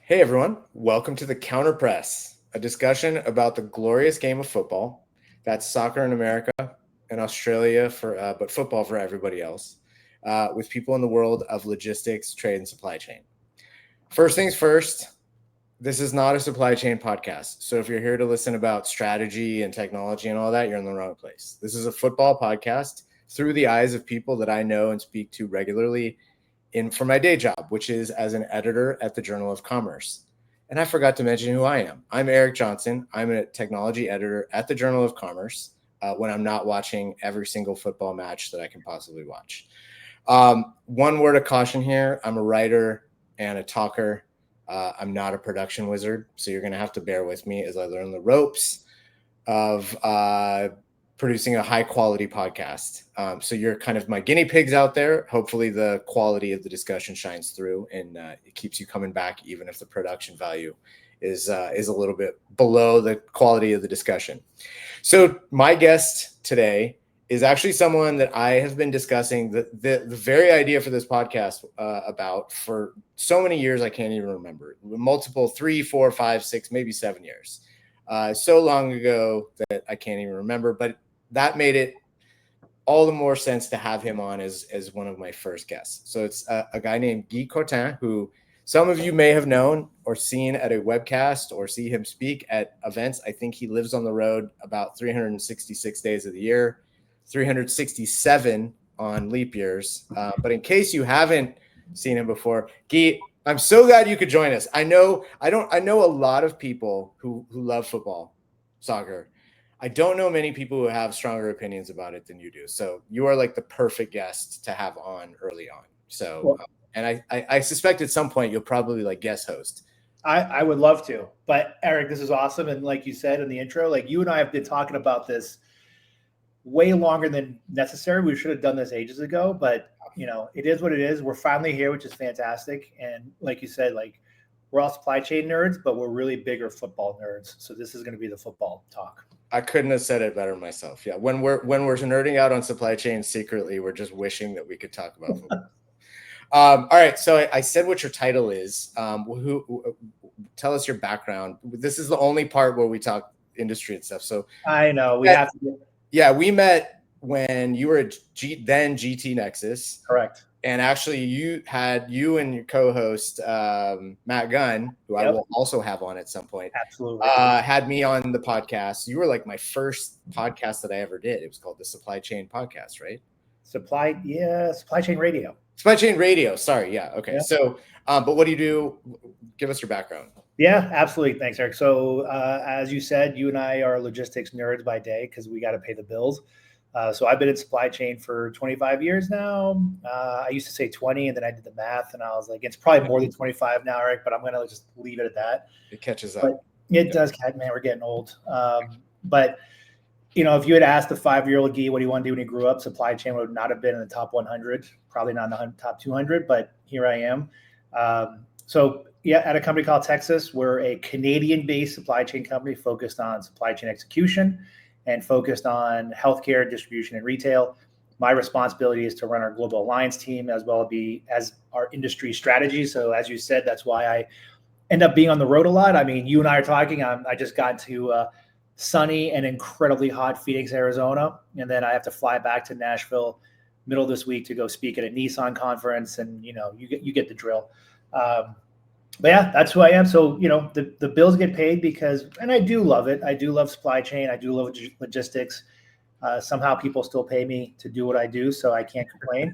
Hey everyone, welcome to the Counter Press, a discussion about the glorious game of football. That's soccer in America and Australia but football for everybody else, with people in the world of logistics, trade, and supply chain. First things first, this is not a supply chain podcast. So if you're here to listen about strategy and technology and all that, you're in the wrong place. This is a football podcast through the eyes of people that I know and speak to regularly for my day job, which is as an editor at the Journal of Commerce. And I forgot to mention who I am. I'm Eric Johnson. I'm a technology editor at the Journal of Commerce when I'm not watching every single football match that I can possibly watch. One word of caution here. I'm a writer and a talker. I'm not a production wizard, so you're going to have to bear with me as I learn the ropes of producing a high quality podcast. So you're kind of my guinea pigs out there. Hopefully the quality of the discussion shines through and it keeps you coming back, even if the production value is a little bit below the quality of the discussion. So my guest today is actually someone that I have been discussing the very idea for this podcast about for so many years. I can't even remember. Multiple 3, 4, 5, 6, maybe 7 years. So long ago that I can't even remember, but that made it all the more sense to have him on as one of my first guests. So it's a guy named Guy Courtin, who some of you may have known or seen at a webcast or see him speak at events. I think he lives on the road about 366 days of the year, 367 on leap years. But in case you haven't seen him before, Guy, I'm so glad you could join us. I know a lot of people who love football, soccer. I don't know many people who have stronger opinions about it than you do. So you are like the perfect guest to have on early on. So, and I suspect at some point you'll probably like guest host. I would love to, but Eric, this is awesome. And like you said in the intro, like you and I have been talking about this way longer than necessary. We should have done this ages ago, but you know, it is what it is. We're finally here, which is fantastic. And like you said, like we're all supply chain nerds, but we're really bigger football nerds. So this is going to be the football talk. I couldn't have said it better myself. Yeah. When we're nerding out on supply chain secretly, we're just wishing that we could talk about football. All right. So I said what your title is. Tell us your background. This is the only part where we talk industry and stuff. So I know we have to. Yeah, we met when you were at then GT Nexus. Correct. And actually, you and your co-host Matt Gunn, who I will also have on at some point, absolutely had me on the podcast. You were like my first podcast that I ever did. It was called the Supply Chain Podcast, right? Supply Chain Radio. Supply Chain Radio. Sorry, yeah, okay. Yeah. So, but what do you do? Give us your background. Yeah, absolutely. Thanks, Eric. So, as you said, you and I are logistics nerds by day because we got to pay the bills. So I've been in supply chain for 25 years now. I used to say 20, and then I did the math, and I was like, it's probably more than 25 now, Eric, but I'm going to just leave it at that. It catches up. But it does, man, we're getting old. But, you know, if you had asked a 5-year-old Guy what do you want to do when he grew up, supply chain would not have been in the top 100, probably not in the top 200, but here I am. So, yeah, at a company called Texas, we're a Canadian-based supply chain company focused on supply chain execution and focused on healthcare, distribution, and retail. My responsibility is to run our global alliance team as well as our industry strategy. So as you said, that's why I end up being on the road a lot. I mean, you and I are talking. I just got to sunny and incredibly hot Phoenix, Arizona, and then I have to fly back to Nashville middle of this week to go speak at a Nissan conference, and you know, you get the drill. But yeah, that's who I am. So, you know, the bills get paid and I do love it. I do love supply chain. I do love logistics. Somehow people still pay me to do what I do, so I can't complain.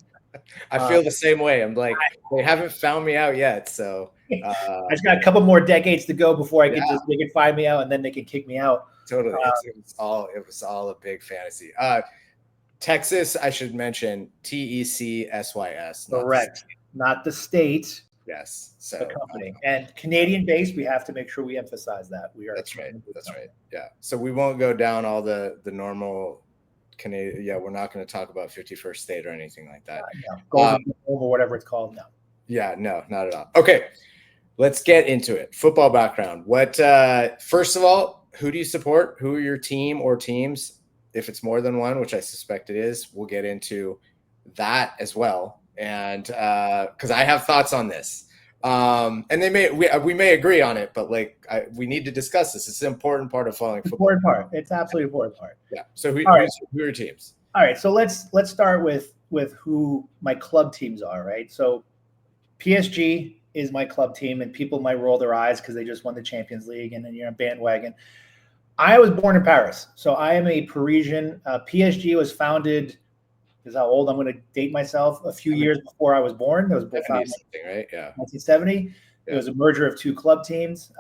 I feel the same way. I'm like, they haven't found me out yet. So I just got a couple more decades to go before they can find me out and then they can kick me out. Totally. It was all a big fantasy. Texas, I should mention, TECSYS. Correct. Not the state. Yes. So the company and Canadian based, we have to make sure we emphasize that we are. That's right. Yeah. So we won't go down all the normal Canadian. Yeah. We're not going to talk about 51st state or anything like that. Or whatever it's called now. Yeah, no, not at all. Okay. Let's get into it. Football background. First of all, who do you support? Who are your team or teams? If it's more than one, which I suspect it is, we'll get into that as well. And because I have thoughts on this. And we may agree on it, but like we need to discuss this. It's an important part of following football. Important part. It's absolutely important part. Yeah. So who are your teams? All right. So let's start with who my club teams are. Right. So PSG is my club team, and people might roll their eyes because they just won the Champions League, and then you're a bandwagon. I was born in Paris, so I am a Parisian. PSG was founded. Is how old I'm going to date myself. A few years before I was born. It was something, right? Yeah. 1970. It was a merger of two club teams.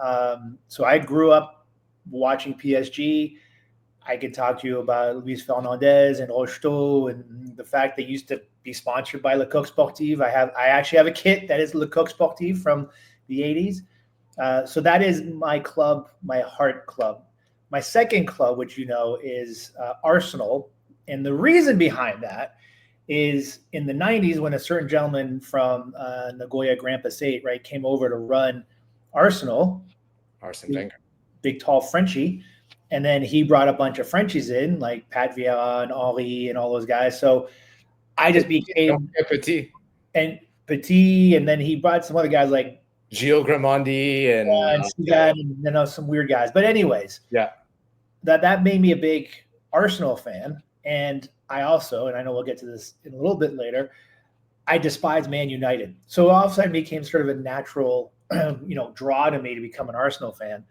So I grew up watching PSG. I could talk to you about Luis Fernandez and Rocheteau and the fact they used to be sponsored by Le Coq Sportif. I actually have a kit that is Le Coq Sportif from the 80s. So that is my club, my heart club. My second club, which you know, is Arsenal. And the reason behind that is in the 90s when a certain gentleman from Nagoya Grand Passat, right, came over to run Arsenal. Arsene Wenger. Big, tall Frenchie. And then he brought a bunch of Frenchies in, like Pat Vieira and Henri and all those guys. So I just became Petit. And Petit, and then he brought some other guys like Gilles Grimandi and some weird guys. But anyways, that made me a big Arsenal fan. And I also, and I know we'll get to this in a little bit later, I despise Man United. So all of a sudden it became sort of a natural, draw to me to become an Arsenal fan.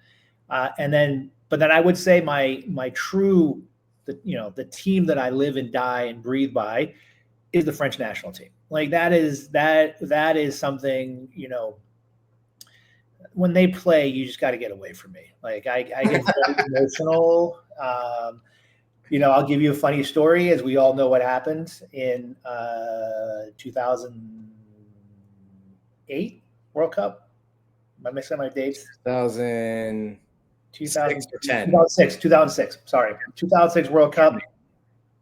But then I would say my true, the team that I live and die and breathe by is the French national team. Like that is something, when they play, you just got to get away from me. Like I get very emotional. I'll give you a funny story, as we all know what happened in 2008 World Cup. Am I mixing my dates? 2006. Sorry. 2006 World Cup.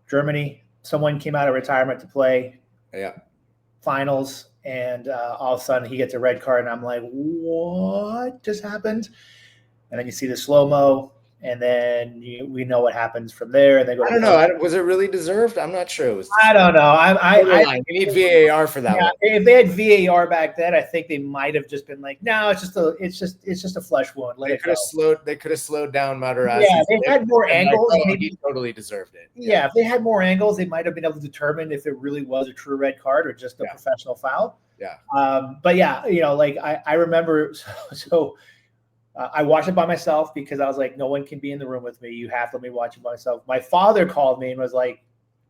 Germany. Someone came out of retirement to play. Yeah. Finals. And all of a sudden he gets a red card. And I'm like, what just happened? And then you see the slow-mo. And then we know what happens from there. And they go. I don't know. Was it really deserved? I'm not sure. I don't know. We need VAR for that one. If they had VAR back then, I think they might have just been like, no, it's just a flesh wound. They could have slowed down Materazzi. Yeah, they had more angles. He totally deserved it. Yeah, if they had more angles, they might have been able to determine if it really was a true red card or just a professional foul. Yeah. But yeah, I remember so. I watched it by myself because I was like, no one can be in the room with me. You have to let me watch it by myself. My father called me and was like,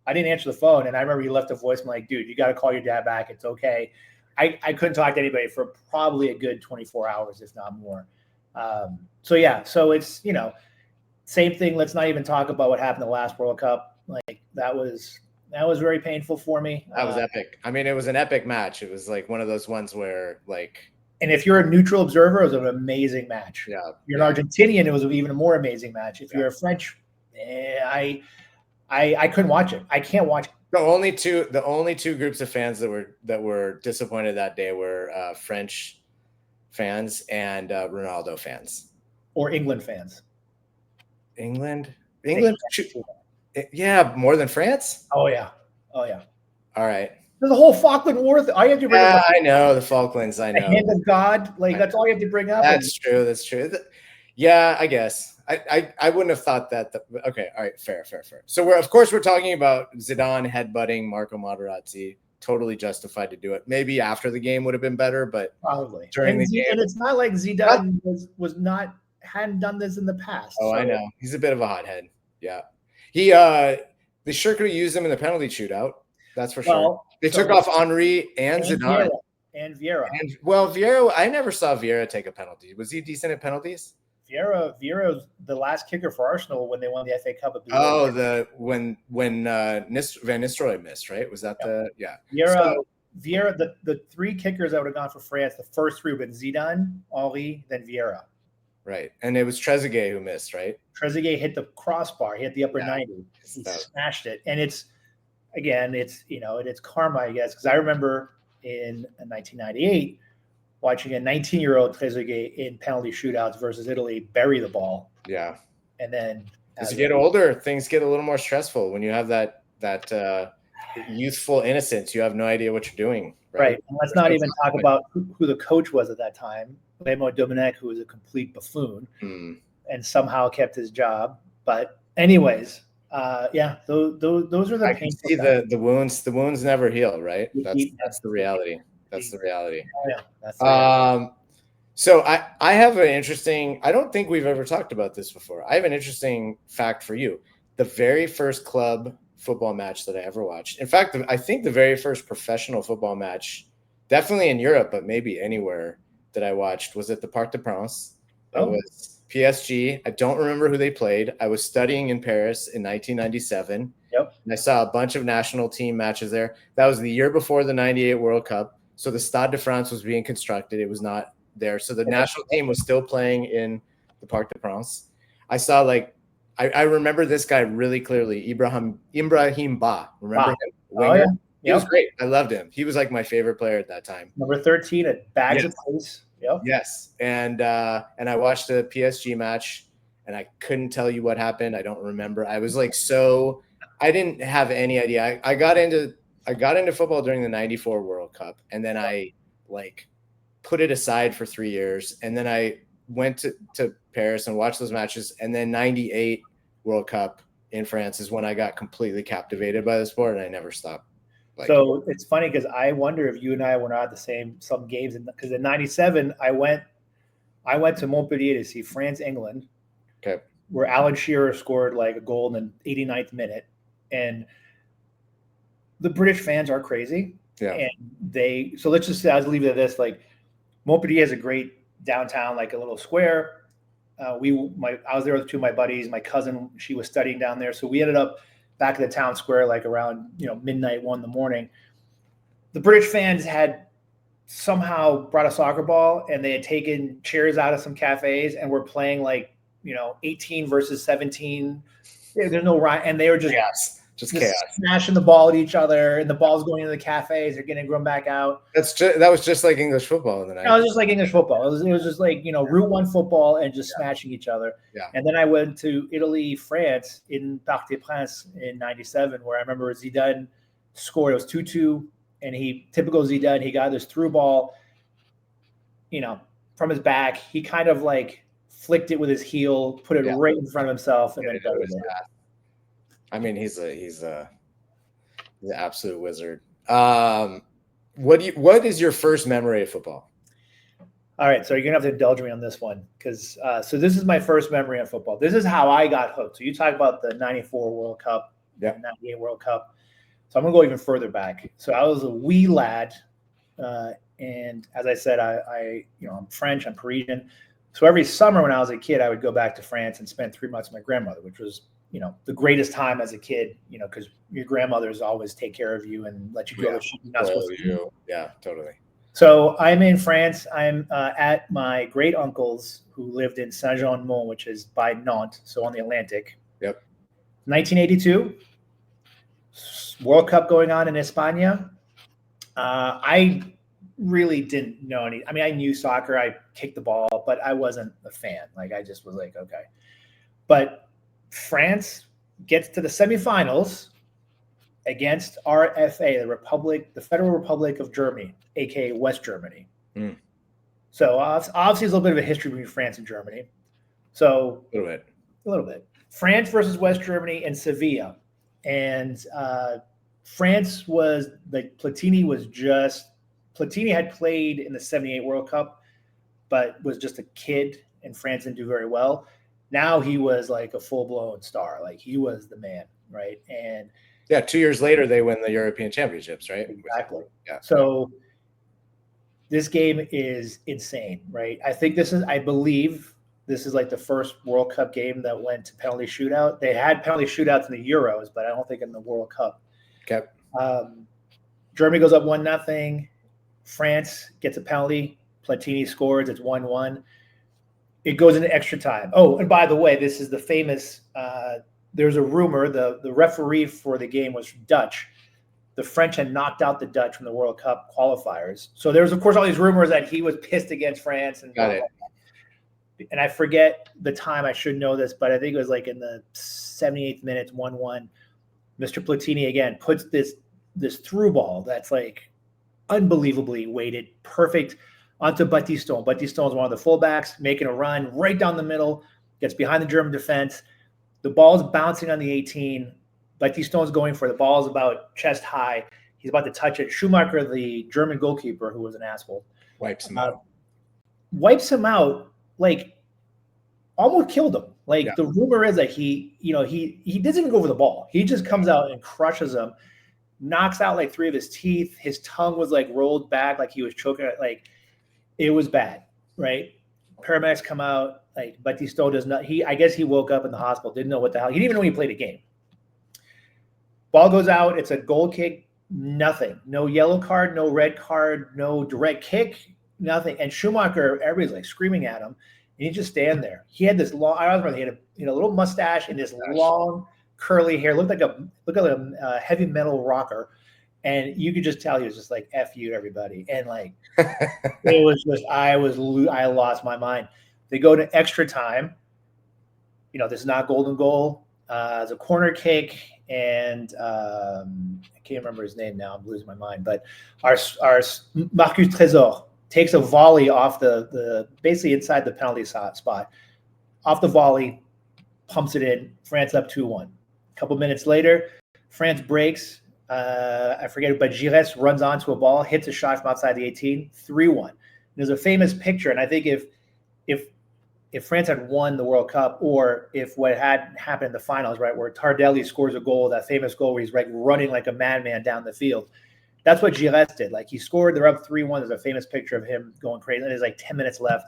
I didn't answer the phone. And I remember he left a voicemail like, dude, you got to call your dad back. It's okay. I couldn't talk to anybody for probably a good 24 hours, if not more. So it's, same thing. Let's not even talk about what happened in the last World Cup. Like that was very painful for me. That was epic. I mean, it was an epic match. It was like one of those ones where like, and if you're a neutral observer, it was an amazing match. Yeah. If you're an Argentinian, it was even a more amazing match. If you're a French, I couldn't watch it. I can't watch it. The only two groups of fans that were disappointed that day were French fans and Ronaldo fans. Or England fans. England? Yeah, more than France? Oh yeah. All right. There's a whole Falkland War. All you have to bring up. I know the Falklands. I know. The hand of God. Like that's all you have to bring up. That's true. Yeah, I guess. I wouldn't have thought that. Okay. All right. Fair. So we're talking about Zidane headbutting Marco Materazzi. Totally justified to do it. Maybe after the game would have been better, but probably during the game. And it's not like Zidane hadn't done this in the past. Oh, so. I know. He's a bit of a hothead. Yeah. They sure could have used him in the penalty shootout. That's for sure. They took off Henri and Zidane. Vieira. Vieira, I never saw Vieira take a penalty. Was he decent at penalties? Vieira was the last kicker for Arsenal when they won the FA Cup. When Van Nistelrooy missed, right? Was that Vieira, the three kickers that would have gone for France, the first three would have been Zidane, Henri, then Vieira. Right. And it was Trezeguet who missed, right? Trezeguet hit the crossbar. He hit the upper 90. He smashed it. And it's karma, I guess, because I remember in 1998 watching a 19-year-old Trezeguet in penalty shootouts versus Italy bury the ball. Yeah. And then as you get older, things get a little more stressful when you have that youthful innocence. You have no idea what you're doing, Right. And let's not even talk about who the coach was at that time, Raymond Domenech, who was a complete buffoon and somehow kept his job. But anyways, yeah, those are the I can see the wounds. The wounds never heal, right? That's the reality. That's the reality. Oh, yeah, that's the reality. So I have an interesting. I don't think we've ever talked about this before. I have an interesting fact for you. The very first club football match that I ever watched. In fact, I think the very first professional football match, definitely in Europe, but maybe anywhere that I watched, was at the Parc des Princes. It was PSG. I don't remember who they played. I was studying in Paris in 1997. Yep. And I saw a bunch of national team matches there. That was the year before the 98 World Cup. So the Stade de France was being constructed. It was not there. So the national team was still playing in the Parc des Princes. I saw I remember this guy really clearly, Ibrahim Ba. Remember him? Winger? Oh, yeah. He was great. I loved him. He was like my favorite player at that time. Number 13 at Bags of Pace. Yep. Yes. And I watched the PSG match and I couldn't tell you what happened. I don't remember. I was I didn't have any idea. I got into football during the 94 World Cup, and then I put it aside for 3 years, and then I went to Paris and watched those matches, and then 98 World Cup in France is when I got completely captivated by the sport, and I never stopped. So it's funny because I wonder if you and I were not at some games, because in '97 I went to Montpellier to see France England, where Alan Shearer scored a goal in the 89th minute, and the British fans are crazy. Yeah. And so let's just say, I'll leave it at this: Montpellier has a great downtown, a little square. I was there with two of my buddies. My cousin, she was studying down there, so we ended up back at the town square, around midnight, 1 a.m. The British fans had somehow brought a soccer ball, and they had taken chairs out of some cafes and were playing 18 versus 17. There's no right, and they were just chaos, smashing the ball at each other, and the ball's going into the cafes. They're getting run back out. That was just like English football in the 90s. No, it was just like English football. It was just Route 1 football and just smashing each other. Yeah. And then I went to Italy, France in Parc des Princes in '97, where I remember Zidane scored. It was 2-2, and typical Zidane, he got this through ball, from his back. He kind of flicked it with his heel, put it right in front of himself, and then dug it. I mean, he's an absolute wizard. What is your first memory of football? All right, so you're gonna have to indulge me on this one, because so this is my first memory of football. This is how I got hooked. So you talk about the '94 World Cup, the '98 World Cup. So I'm gonna go even further back. So I was a wee lad, and as I said, I'm French, I'm Parisian. So every summer when I was a kid, I would go back to France and spend 3 months with my grandmother, which was the greatest time as a kid, because your grandmothers always take care of you and let you go to shit you're not supposed to do. Yeah, totally. So I'm in France. I'm at my great uncle's, who lived in Saint-Jean-de-Mont, which is by Nantes, so on the Atlantic. Yep. 1982, World Cup going on in España. I really didn't know any. I mean, I knew soccer. I kicked the ball, but I wasn't a fan. I just was okay. But France gets to the semifinals against RFA, the Federal Republic of Germany, aka West Germany. So obviously, there's a little bit of a history between France and Germany. So a little bit. France versus West Germany in Sevilla, and France was Platini had played in the '78 World Cup, but was just a kid, and France didn't do very well. Now he was a full-blown star. He was the man, right? And 2 years later, they win the European Championships, right? Exactly. Yeah. So this game is insane, right? I believe this is the first World Cup game that went to penalty shootout. They had penalty shootouts in the Euros, but I don't think in the World Cup. Okay. Germany goes up 1-0. France gets a penalty. Platini scores. It's 1-1. It goes into extra time. Oh, and by the way, this is the famous there's a rumor the referee for the game was Dutch. The French had knocked out the Dutch from the World Cup qualifiers. So there's, of course, all these rumors that he was pissed against France. And got it. And I forget the time. I should know this, but I think it was in the 78th minute, 1-1. Mr. Platini again puts this through ball that's unbelievably weighted, perfect onto Battiston. Battiston is one of the fullbacks, making a run right down the middle, gets behind the German defense. The ball's bouncing on the 18. Battiston's going for the ball's about chest high. He's about to touch it. Schumacher, the German goalkeeper, who was an asshole, wipes him out. Wipes him out, like almost killed him. Like the rumor is that he doesn't even go for the ball. He just comes out and crushes him, knocks out like 3 of his teeth. His tongue was like rolled back, like he was choking. Like it was bad, right? Paramedics come out. Like Battiston does not. I guess he woke up in the hospital, didn't know what the hell. He didn't even know he played a game. Ball goes out. It's a goal kick. Nothing. No yellow card. No red card. No direct kick. Nothing. And Schumacher, everybody's like screaming at him. And he just stand there. He had this long. I remember he had a little mustache and this long curly hair. Looked like a heavy metal rocker. And you could just tell he was just like F you to everybody. And like it was just I lost my mind. They go to extra time. This is not golden goal. It's a corner kick, and I can't remember his name now. I'm losing my mind. But our Marcus Trésor takes a volley off the basically inside the penalty spot. Off the volley, pumps it in. France up 2-1. A couple minutes later, France breaks. I forget it, but Gires runs onto a ball, hits a shot from outside the 18, 3-1. There's a famous picture, and I think if France had won the World Cup, or if what had happened in the finals, right, where Tardelli scores a goal, that famous goal where he's like running like a madman down the field, that's what Gires did. Like he scored, they're up 3-1. There's a famous picture of him going crazy. And there's like 10 minutes left.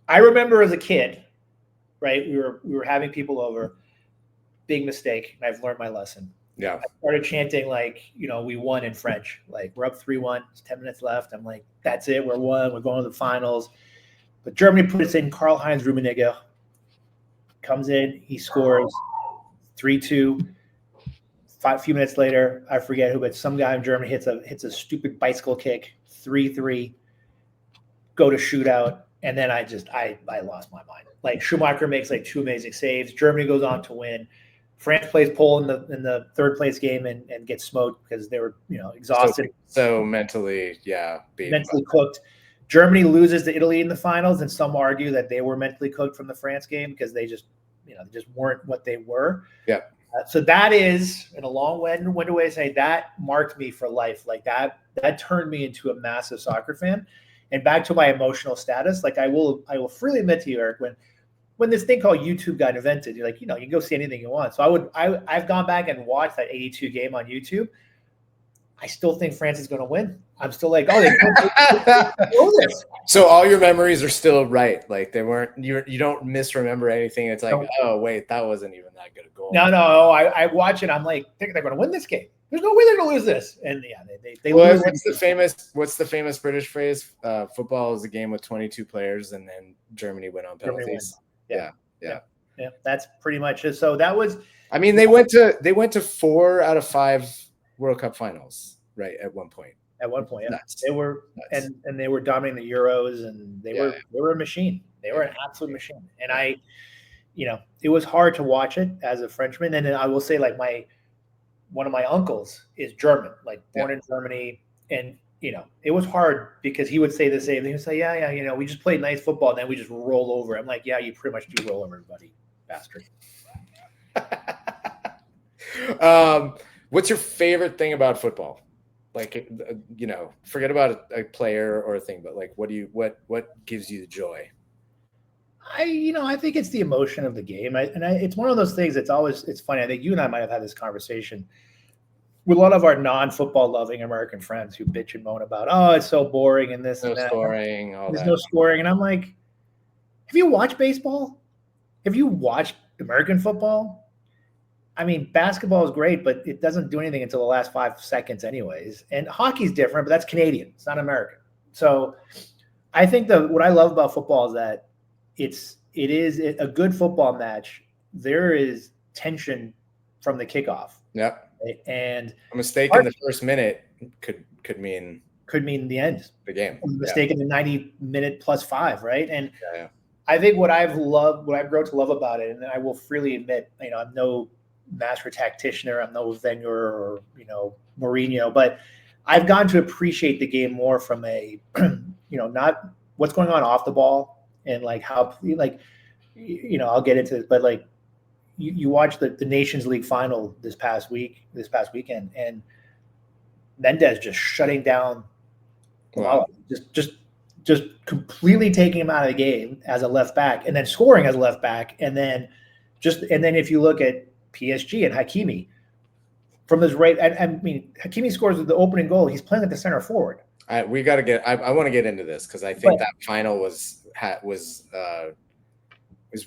I remember as a kid, right, we were having people over, big mistake, and I've learned my lesson. Yeah. I started chanting like, we won in French. Like we're up 3-1, it's 10 minutes left. I'm like, that's it, we're won, we're going to the finals. But Germany puts in Karl-Heinz Rummenigge, comes in, he scores 3-2. A few minutes later, I forget who, but some guy in Germany hits a stupid bicycle kick, 3-3, go to shootout, and then I lost my mind. Like Schumacher makes like 2 amazing saves. Germany goes on to win. France plays Poland in the third place game and gets smoked because they were exhausted. So mentally, cooked. Germany loses to Italy in the finals, and some argue that they were mentally cooked from the France game because they just weren't what they were. Yeah. So that is, in a long-winded way, to say that marked me for life. Like that turned me into a massive soccer fan. And back to my emotional status, like I will freely admit to you, Eric, when this thing called YouTube got invented, you're like, you can go see anything you want. So I've gone back and watched that 82 game on YouTube. I still think France is going to win. I'm still like, they this. So all your memories are still right. Like they weren't. You don't misremember anything. It's like, oh wait, that wasn't even that good a goal. No. I watch it. I'm like, they're going to win this game. There's no way they're going to lose this. And yeah, they lose. What's the famous British phrase? Football is a game with 22 players, and then Germany win on penalties. Yeah. That's pretty much it. So that was. I mean, they went to 4 out of 5 World Cup finals, right? At one point. Yeah. They were and they were dominating the Euros, and they were a machine. They were an absolute machine. And it was hard to watch it as a Frenchman. And then I will say, like one of my uncles is German, like born in Germany, and it was hard because he would say the same thing. He would say, yeah, we just played nice football, and then we just roll over. I'm like, yeah, you pretty much do roll over everybody, bastard. What's your favorite thing about football? Like, forget about a player or a thing, but like, what gives you the joy? I think it's the emotion of the game. It's one of those things that's it's funny. I think you and I might have had this conversation with a lot of our non-football loving American friends who bitch and moan about, it's so boring and this and that. There's no scoring. And I'm like, have you watched baseball? Have you watched American football? I mean, basketball is great, but it doesn't do anything until the last 5 seconds anyways. And hockey's different, but that's Canadian. It's not American. So I think what I love about football is that it is a good football match. There is tension from the kickoff. Yeah. And a mistake in the first minute could mean the end. The game. A mistake in the 90-minute plus 5, right? And I think what I've grown to love about it, and I will freely admit, I'm no master tactician, I'm no Wenger or Mourinho, but I've gotten to appreciate the game more from a, not what's going on off the ball and like how, like, I'll get into this, but like you watch the Nations League final this past weekend, and Mendez just shutting down Wow. just completely taking him out of the game as a left back, and then scoring as a left back, and then if you look at PSG and Hakimi from his right, I mean Hakimi scores the opening goal. He's playing at the center forward. We got to get. I want to get into this because I think that final was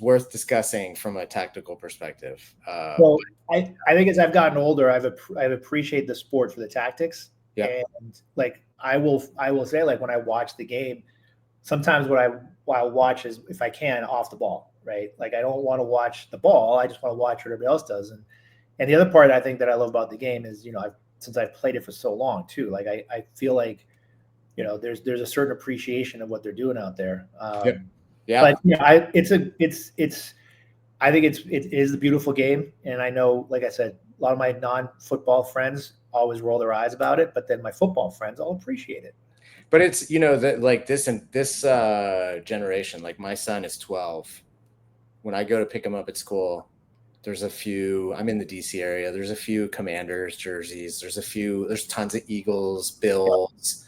worth discussing from a tactical perspective. Well, I think as I've gotten older, I've appreciated the sport for the tactics. Yeah. And like I will say, like when I watch the game, sometimes what I'll watch is, if I can, off the ball, right? Like I don't want to watch the ball. I just want to watch what everybody else does. And the other part I think that I love about the game is, since I've played it for so long too, like I feel like, there's a certain appreciation of what they're doing out there. Yeah. But I think it is a beautiful game. And I know, like I said, a lot of my non-football friends always roll their eyes about it, but then my football friends all appreciate it. But it's, that like this generation, like my son is 12. When I go to pick him up at school, there's a few, I'm in the DC area. There's a few Commanders jerseys. There's tons of Eagles, Bills.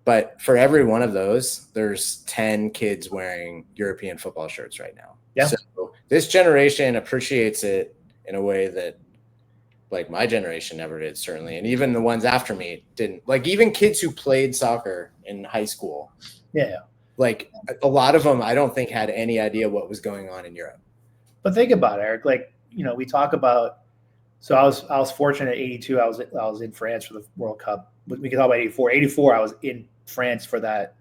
But for every one of those, there's 10 kids wearing European football shirts right now. Yeah. So this generation appreciates it in a way that like my generation never did, certainly. And even the ones after me didn't. Like even kids who played soccer in high school. Yeah. Like a lot of them, I don't think had any idea what was going on in Europe. But think about it, Eric. Like, we talk about, so I was fortunate at 82. I was in France for the World Cup. We can talk about 84. 84, I was in France for that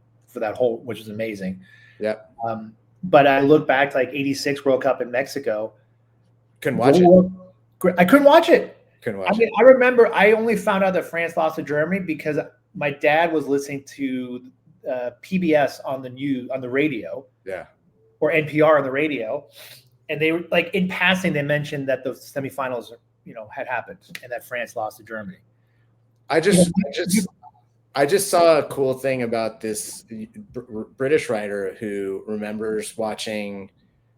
whole, which is amazing. Yeah. But I look back to like 86 World Cup in Mexico. Couldn't watch it. I couldn't watch it. I remember I only found out that France lost to Germany because my dad was listening to PBS on the radio. Yeah. Or NPR on the radio. And they were like, in passing, they mentioned that the semifinals, had happened and that France lost to Germany. I just saw a cool thing about this British writer who remembers watching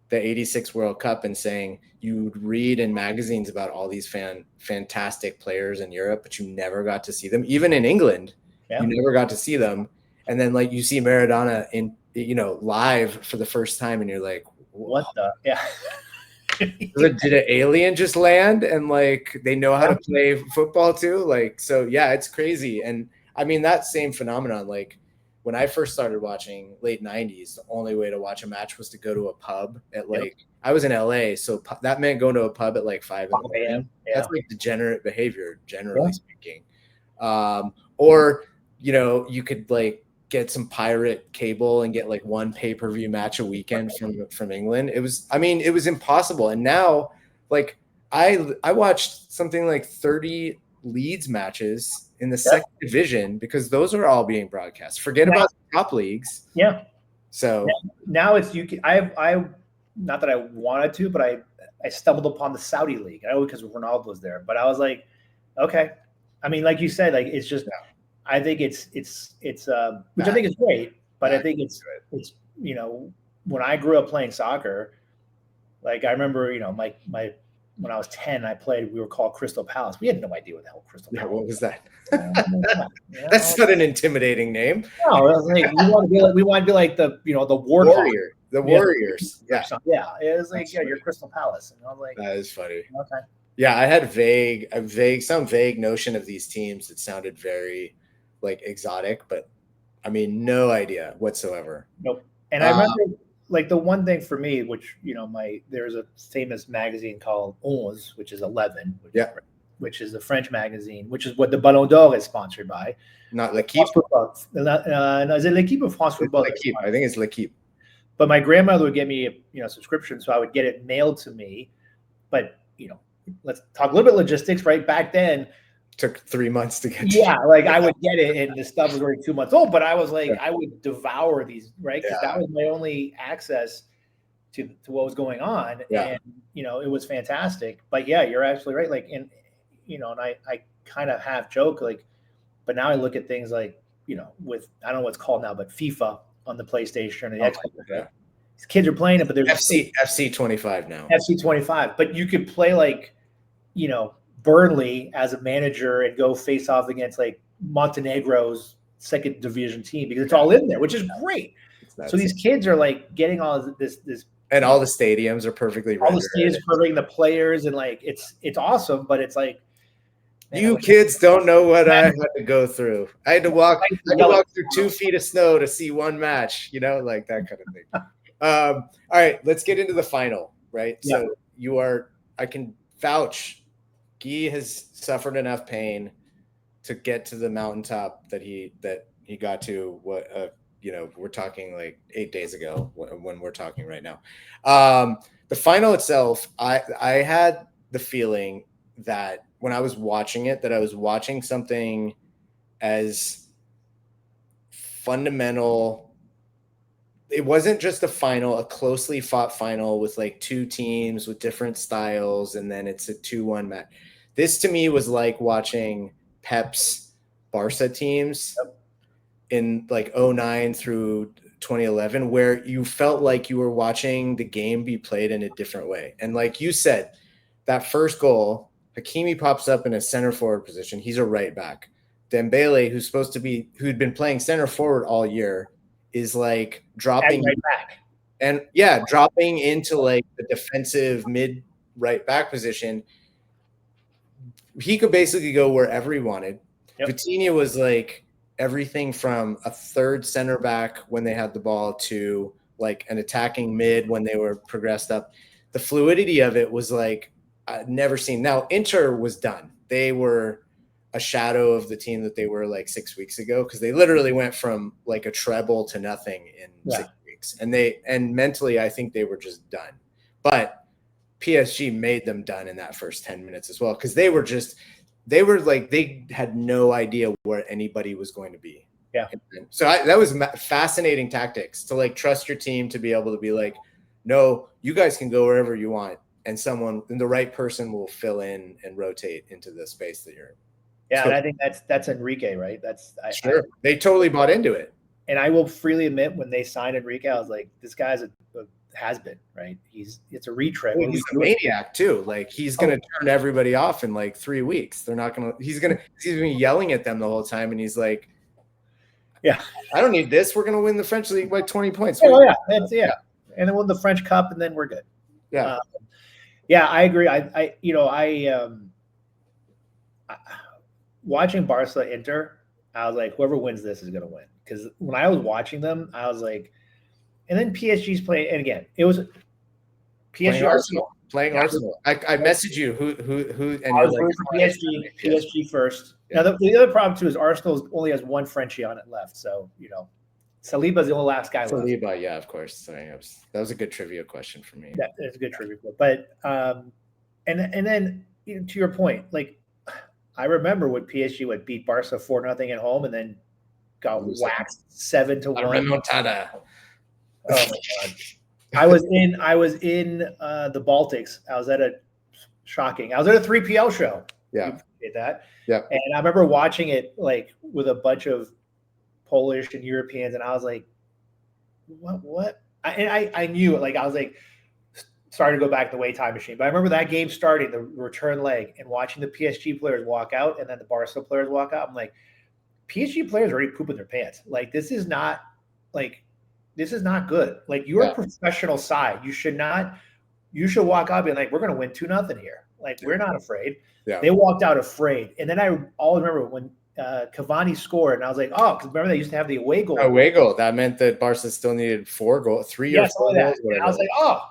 the 86 World Cup and saying you'd read in magazines about all these fantastic players in Europe, but you never got to see them. Even in England, you never got to see them. And then like you see Maradona in, live for the first time and you're like, what the? Yeah. Did an alien just land and like they know how to play football too? Like, so yeah, it's crazy. And I mean, that same phenomenon, like when I first started watching late 90s, the only way to watch a match was to go to a pub at like, I was in LA. So that meant going to a pub at like 5 a.m. That's like degenerate behavior, generally speaking. Or, you could like get some pirate cable and get like one pay-per-view match a weekend from England. It was impossible. And now like I watched something like 30 Leeds matches in the second division because those are all being broadcast. Forget about the top leagues. Yeah. So now it's I not that I wanted to, but I stumbled upon the Saudi league. I know because Ronaldo was there, but I was like, okay. I mean, like you said, like it's just I think it's which I think is great, but I think it's when I grew up playing soccer, like I remember, my when I was 10, I played. We were called Crystal Palace. We had no idea what the hell Crystal Palace. What was that? That's not an intimidating name. No, it was like we want to be like the the Warrior, the Warriors. Yeah, it was like you're Crystal Palace, and I'm like, that is funny. Okay. Yeah, I had some vague notion of these teams that sounded very like exotic, but I mean, no idea whatsoever. Nope. And I remember like the one thing for me, which, there's a famous magazine called Onze, which is 11, which is a French magazine, which is what the Ballon d'Or is sponsored by. Not L'Equipe. Is it L'Equipe or France Football? L'Equipe. I think it's L'Equipe. But my grandmother would get me a subscription, so I would get it mailed to me. But, let's talk a little bit logistics, right? Back then, took 3 months to get. Yeah, like I would get it, and the stuff was already 2 months old. But I was like, I would devour these, right? Because that was my only access to what was going on, and it was fantastic. But yeah, you're absolutely right. Like, and I kind of half joke, like But now I look at things like, with, I don't know what's called now, but FIFA on the PlayStation and the Xbox. Yeah. These kids are playing it, but there's FC 25 now. FC 25. But you could play like, Burnley as a manager and go face off against like Montenegro's second division team because it's all in there, which is great. So these kids are like getting all this, and all the stadiums are perfectly all the stadiums perfect, the players, and like it's awesome. But it's like, you kids don't know what I had to go through. I had to walk through 2 feet of snow to see one match, like that kind of thing. All right, let's get into the final, right? Yeah. So I can vouch, Guy has suffered enough pain to get to the mountaintop that he got to. We're talking like 8 days ago when we're talking right now. The final itself, I had the feeling that when I was watching it, that I was watching something as fundamental. It wasn't just a closely fought final with like 2 teams with different styles, and then it's a 2-1 match. This to me was like watching Pep's Barca teams in like 2009 through 2011, where you felt like you were watching the game be played in a different way. And like you said, that first goal, Hakimi pops up in a center forward position. He's a right back. Dembele, who'd been playing center forward all year, is like dropping right back. And dropping into like the defensive mid right back position. He could basically go wherever he wanted. Yep. Vitinha was like everything from a third center back when they had the ball to like an attacking mid when they were progressed up. The fluidity of it was like I'd never seen. Now, Inter was done. They were a shadow of the team that they were like 6 weeks ago, because they literally went from like a treble to nothing in 6 weeks. And mentally, I think they were just done. But PSG made them done in that first 10 minutes as well, because they had no idea where anybody was going to be. Yeah. So that was fascinating tactics to like trust your team to be able to be like, no, you guys can go wherever you want, and the right person will fill in and rotate into the space that you're in. Yeah, and I think that's Enrique, right? Sure. They totally bought into it. And I will freely admit, when they signed Enrique, I was like, this guy's a has-been, right? It's a retread. He's a maniac too. Like he's gonna turn everybody off in like 3 weeks. They're not gonna. He's gonna be yelling at them the whole time, and he's like, "Yeah, I don't need this. We're gonna win the French league by 20 points." Oh yeah, and then win the French Cup, and then we're good. Yeah, I agree. Watching Barca Inter, I was like, whoever wins this is gonna win. Because when I was watching them, I was like, and then PSG's playing, and again, it was PSG playing Arsenal. I messaged you who, and I was like, PSG first. Yeah. Now the other problem too is Arsenal only has one Frenchie on it left, so Saliba's the only last guy left. Saliba, yeah, of course. Sorry, that was a good trivia question for me. That's a good trivia, but and then to your point, like I remember when PSG beat Barca 4-0 at home, and then got waxed 7-1. Remontada. Oh my god! I was in the Baltics. I was at a 3PL show. Yeah, you did that. Yeah, and I remember watching it like with a bunch of Polish and Europeans, and I was like, "What?" I knew it. Like I was like, starting to go back to the way time machine. But I remember that game starting, the return leg, and watching the PSG players walk out, and then the Barca players walk out. I'm like, PSG players are already pooping their pants. Like this is not good. Like you're a professional side. You should walk out being like, we're going to win 2-0 here. Like we're not afraid. Yeah. They walked out afraid. And then I always remember when Cavani scored, and I was like, oh, because remember they used to have the away goal. That meant that Barca still needed 4 goals, 3 or 4 goals. And I was like, oh,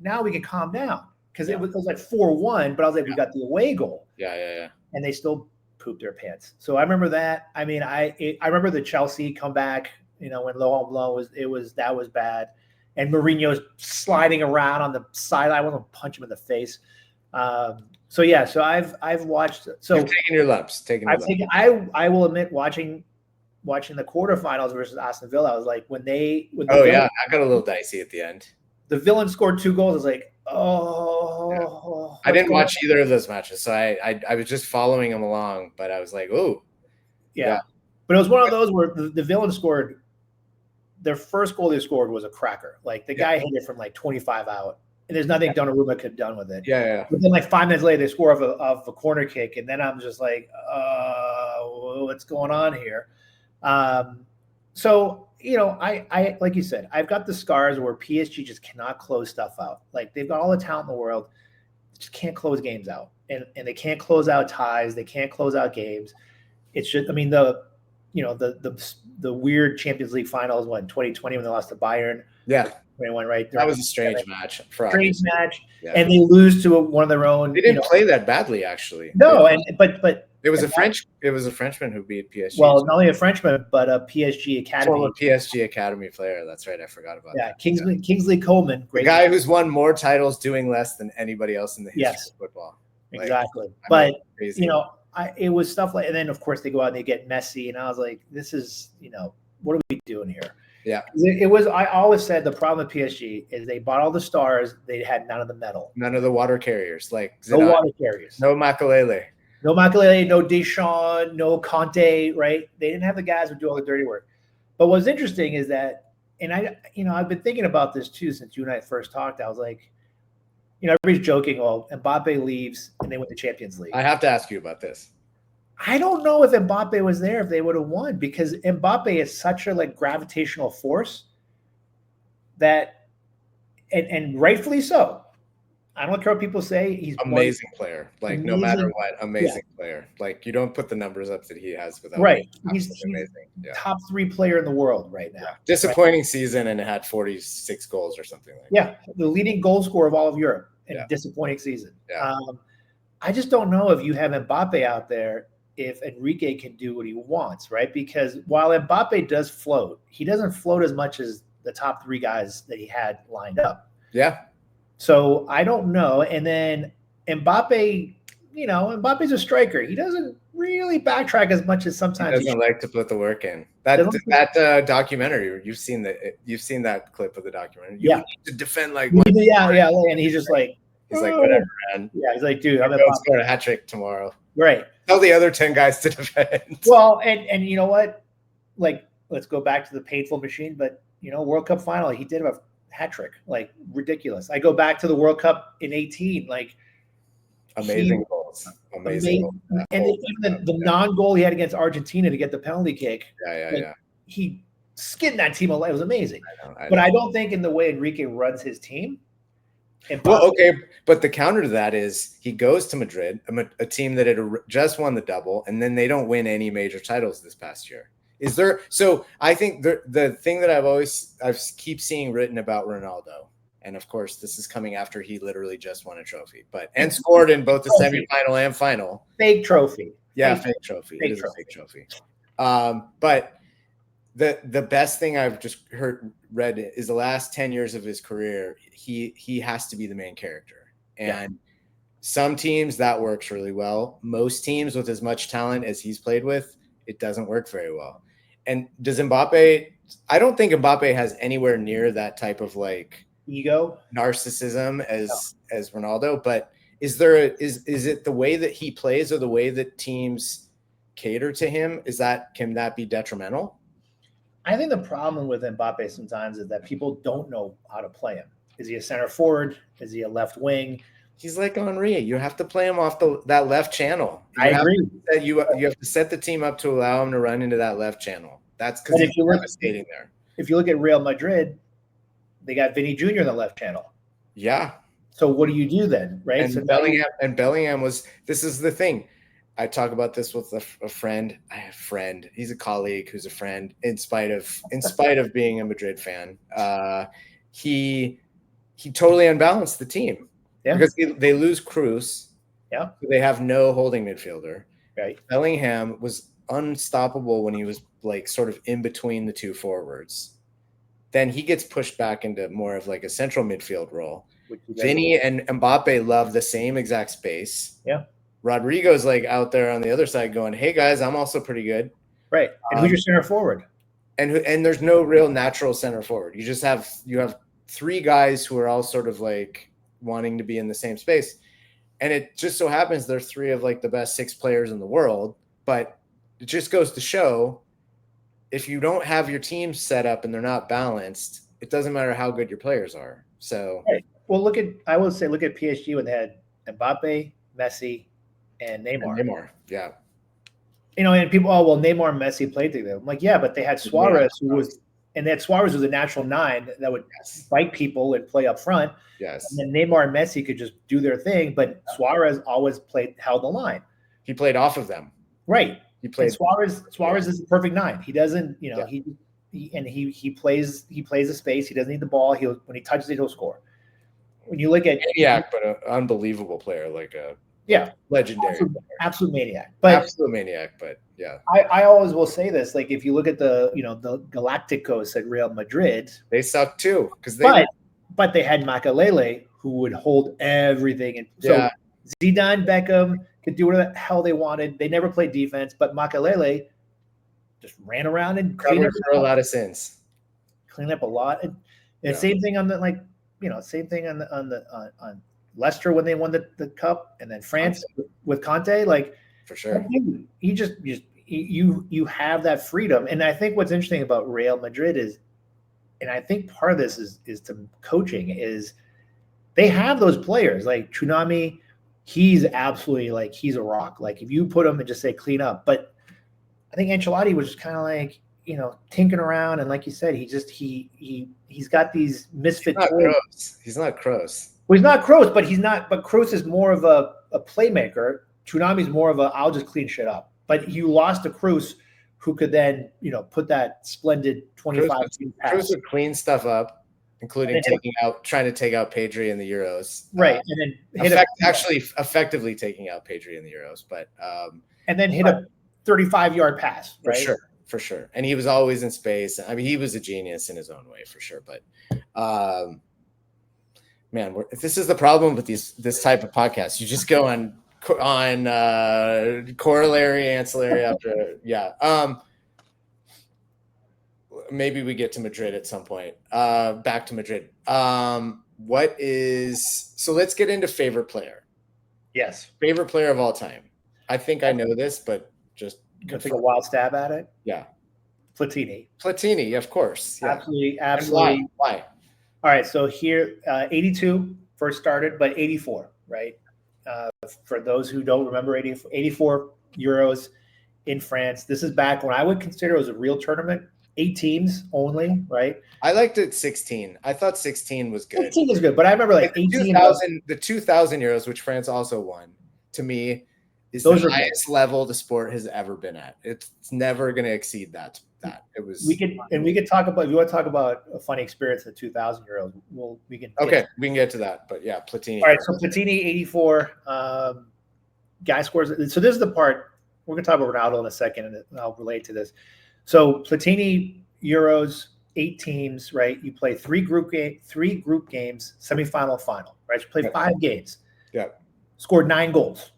now we can calm down, because it was like 4-1, but I was like, we got the away goal. Yeah. And they still pooped their pants. So I remember that. I mean, I remember the Chelsea comeback. When Laurent Blanc that was bad, and Mourinho's sliding around on the sideline. I want to punch him in the face. So I've watched. So you've taken your lumps. I will admit, watching the quarterfinals versus Aston Villa, I was like, I got a little dicey at the end. the villain scored 2 goals. I was like, oh, I didn't watch either of those matches, so I was just following them along. But I was like, oh, yeah. But it was one of those where the villain scored. Their first goal they scored was a cracker. Like the guy hit it from like 25 out, and there's nothing Donnarumma could have done with it. Yeah. But then like 5 minutes later, they score of a corner kick, and then I'm just like, what's going on here? So I like you said, I've got the scars where PSG just cannot close stuff out. Like they've got all the talent in the world, just can't close games out, and they can't close out ties. They can't close out games. It's just, I mean, the weird Champions League finals, in 2020 when they lost to Bayern. Yeah. 21, right? That was a strange match. Yeah. And they lose to one of their own. They didn't play that badly, actually. No, but it was a Frenchman who beat PSG. Well, not only a Frenchman, but a PSG Academy. Former PSG Academy player. That's right. I forgot about that. Kingsley Coleman. Great guy who's won more titles doing less than anybody else in the history of football. Exactly. But it was stuff like, and then of course they go out and they get Messi, and I was like, this is, what are we doing here? Yeah. It was, I always said the problem with PSG is they bought all the stars, they had none of the metal. None of the water carriers, like Zidane, no water carriers. No Makelele. No Makelele, no Deschamps, no Conte, right? They didn't have the guys who do all the dirty work. But what's interesting is that, and I've been thinking about this too since you and I first talked. I was like, everybody's joking, Mbappe leaves and they win the Champions League. I have to ask you about this. I don't know if Mbappe was there, if they would have won, because Mbappe is such a gravitational force that, and rightfully so. I don't care what people say. He's amazing player. Like no matter what, amazing player. Like you don't put the numbers up that he has without. Right. He's amazing. Top 3 player in the world right now. Yeah. Disappointing season and had 46 goals or something like that. Yeah. The leading goal scorer of all of Europe in a disappointing season. Yeah. I just don't know if you have Mbappe out there, if Enrique can do what he wants, right? Because while Mbappe does float, he doesn't float as much as the top 3 guys that he had lined up. Yeah. So I don't know. And then Mbappe, Mbappe's a striker. He doesn't really backtrack as much as sometimes he doesn't like to put the work in. That documentary, you've seen that clip of the documentary. You need to defend like one. Yeah. And he's just like, he's like, whatever, man. Yeah, he's like, dude, I'm going to score a hat trick tomorrow. Right. Tell the other 10 guys to defend. Well, and you know what? Like, let's go back to the painful machine, but World Cup final, he did have a hat trick, like ridiculous. I go back to the World Cup in 2018, like amazing goals. Amazing goals. And even the non-goal he had against Argentina to get the penalty kick. Yeah. He skinned that team alive. It was amazing. I know. But I don't think in the way Enrique runs his team. Well, okay, but the counter to that is he goes to Madrid, a team that had just won the double, and then they don't win any major titles this past year. Is there? So I think the thing that I keep seeing written about Ronaldo, and of course this is coming after he literally just won a trophy, and scored in both the semifinal and final. Fake trophy. Yeah, fake trophy. It is a fake trophy. But the best thing I've just read is the last 10 years of his career, he has to be the main character. And some teams that works really well. Most teams with as much talent as he's played with, it doesn't work very well. And does Mbappe, I don't think Mbappe has anywhere near that type of ego, narcissism as Ronaldo, but is it the way that he plays or the way that teams cater to him? Can that be detrimental? I think the problem with Mbappe sometimes is that people don't know how to play him. Is he a center forward? Is he a left wing? He's like Henry. You have to play him off that left channel. I agree. You have to set the team up to allow him to run into that left channel. That's because he's devastating there. If you look at Real Madrid, they got Vinny Jr. in the left channel. Yeah. So what do you do then, right? And so Bellingham was. This is the thing. I talk about this with a friend. I have a friend. He's a colleague who's a friend. In spite of being a Madrid fan, he totally unbalanced the team. Yeah. Because they lose Cruz. Yeah. So they have no holding midfielder. Right. Bellingham was unstoppable when he was sort of in between the 2 forwards. Then he gets pushed back into more of a central midfield role. Vinny and Mbappe love the same exact space. Yeah. Rodrigo's out there on the other side going, "Hey guys, I'm also pretty good." Right. And who's your center forward? And there's no real natural center forward. You have three guys who are all sort of like wanting to be in the same space. And it just so happens they're three of like the best 6 players in the world. But it just goes to show, if you don't have your team set up and they're not balanced, it doesn't matter how good your players are. So, right. Well, look at PSG when they had Mbappe, Messi, and Neymar. Yeah. And people, Neymar and Messi played together. I'm like, yeah, but they had Suarez, Suarez was a natural 9 that would fight people and play up front. Yes. And then Neymar and Messi could just do their thing, but Suarez always held the line. He played off of them. Right. He played. And Suarez is the perfect 9. He doesn't, he plays the space. He doesn't need the ball. When he touches it, he'll score. When you look at maniac, but an unbelievable player, like a legendary, absolute maniac. But yeah, I always will say this. Like, if you look at the Galacticos at Real Madrid, they suck too but they had Makelele, who would hold everything. And so Zidane, Beckham could do whatever the hell they wanted. They never played defense, but Makelele just ran around and cleaned up a lot of sins. Cleaned up a lot. And same thing on on Leicester when they won the cup, and then France with Conte. Like, for sure, you have that freedom. And I think what's interesting about Real Madrid is, and I think part of this is to coaching, is they have those players like Tsunami. He's absolutely he's a rock. Like, if you put him and just say clean up, but I think Ancelotti was just kind of like, tinkering around, and like you said, he's got these misfit toys. He's not Kroos. Well, he's not Kroos, but he's not. But Kroos is more of a playmaker. Tsunami's more of I'll just clean shit up. But you lost to Kroos, who could then put that splendid 25 pass. Kroos would clean stuff up, including trying to take out Pedri in the Euros. Right, and then effectively taking out Pedri in the Euros, but and then hit a 35-yard pass. Right, for sure. And he was always in space. I mean, he was a genius in his own way, for sure. But man, this is the problem with this type of podcast. You just go on corollary, ancillary after. Maybe we get to Madrid at some point. Back to Madrid. So let's get into favorite player. Yes. Favorite player of all time. I think I know this, but just take a wild stab at it. Yeah. Platini, of course. Yeah. Absolutely. Why? All right. So here, 82 first started, but 84, right? For those who don't remember, 84 Euros in France. This is back when I would consider it was a real tournament. 8 teams only, right? I liked it 16. I thought 16 was good. 16 is good, but I remember 18. The 2000 Euros, which France also won, to me, is the highest level the sport has ever been at. It's never going to exceed that. It was. We could talk about, if you want to talk about a funny experience at 2000 Euros, we can get to that. But yeah, Platini. All right, so Platini 84 guy scores. So this is the part we're going to talk about Ronaldo in a second, and I'll relate to this. So Platini Euros, 8 teams, right? You play 3 group games, semifinal, final, right? So you play 5 games. Yeah. Scored 9 goals.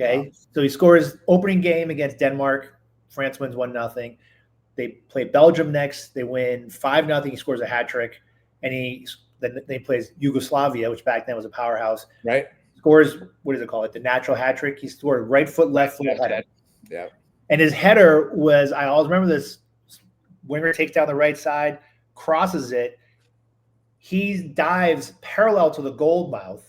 Okay. Wow. So he scores opening game against Denmark. France wins 1-0. They play Belgium next. They win 5-0. He scores a hat trick, and then he plays Yugoslavia, which back then was a powerhouse. Right. Scores, what is it called? The natural hat trick. He scored right foot, left foot header. Yeah. And his header was, I always remember this. Winger takes down the right side, crosses it. He dives parallel to the goal mouth,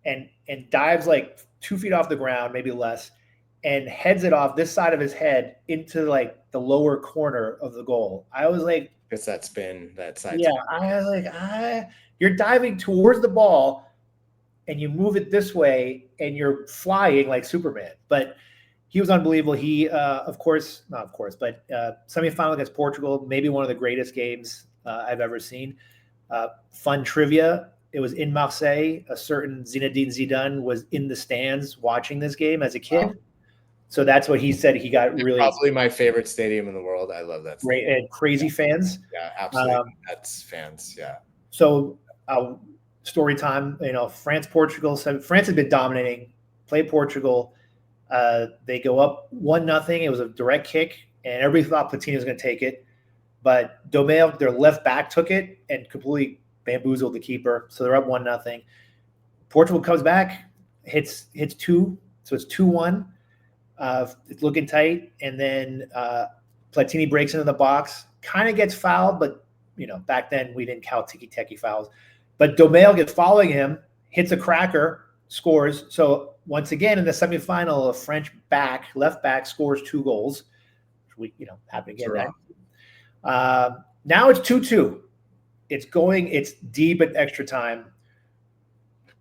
and dives like 2 feet off the ground, maybe less, and heads it off this side of his head into like the lower corner of the goal. I was like, it's that spin, that side. Yeah, I was like, you're diving towards the ball, and you move it this way, and you're flying like Superman. But he was unbelievable. He, semifinal against Portugal, maybe one of the greatest games I've ever seen. Fun trivia. It was in Marseille. A certain Zinedine Zidane was in the stands watching this game as a kid. Wow. So that's what he said. He got really probably my favorite stadium in the world. I love that stadium. Great and crazy fans. Yeah, absolutely. That's fans. Yeah. So story time. France, Portugal. France had been dominating. Played Portugal. They go up 1-0. It was a direct kick, and everybody thought Platini was going to take it. But Domel, their left back, took it and completely bamboozled the keeper. So they're up 1-0. Portugal comes back, hits 2. So it's 2-1. It's looking tight. And then Platini breaks into the box, kind of gets fouled, but back then we didn't count tiki-taki fouls. But Domel gets following him, hits a cracker, scores. So once again in the semifinal, a French left back scores 2 goals. We happen again. Now it's 2-2. It's deep at extra time.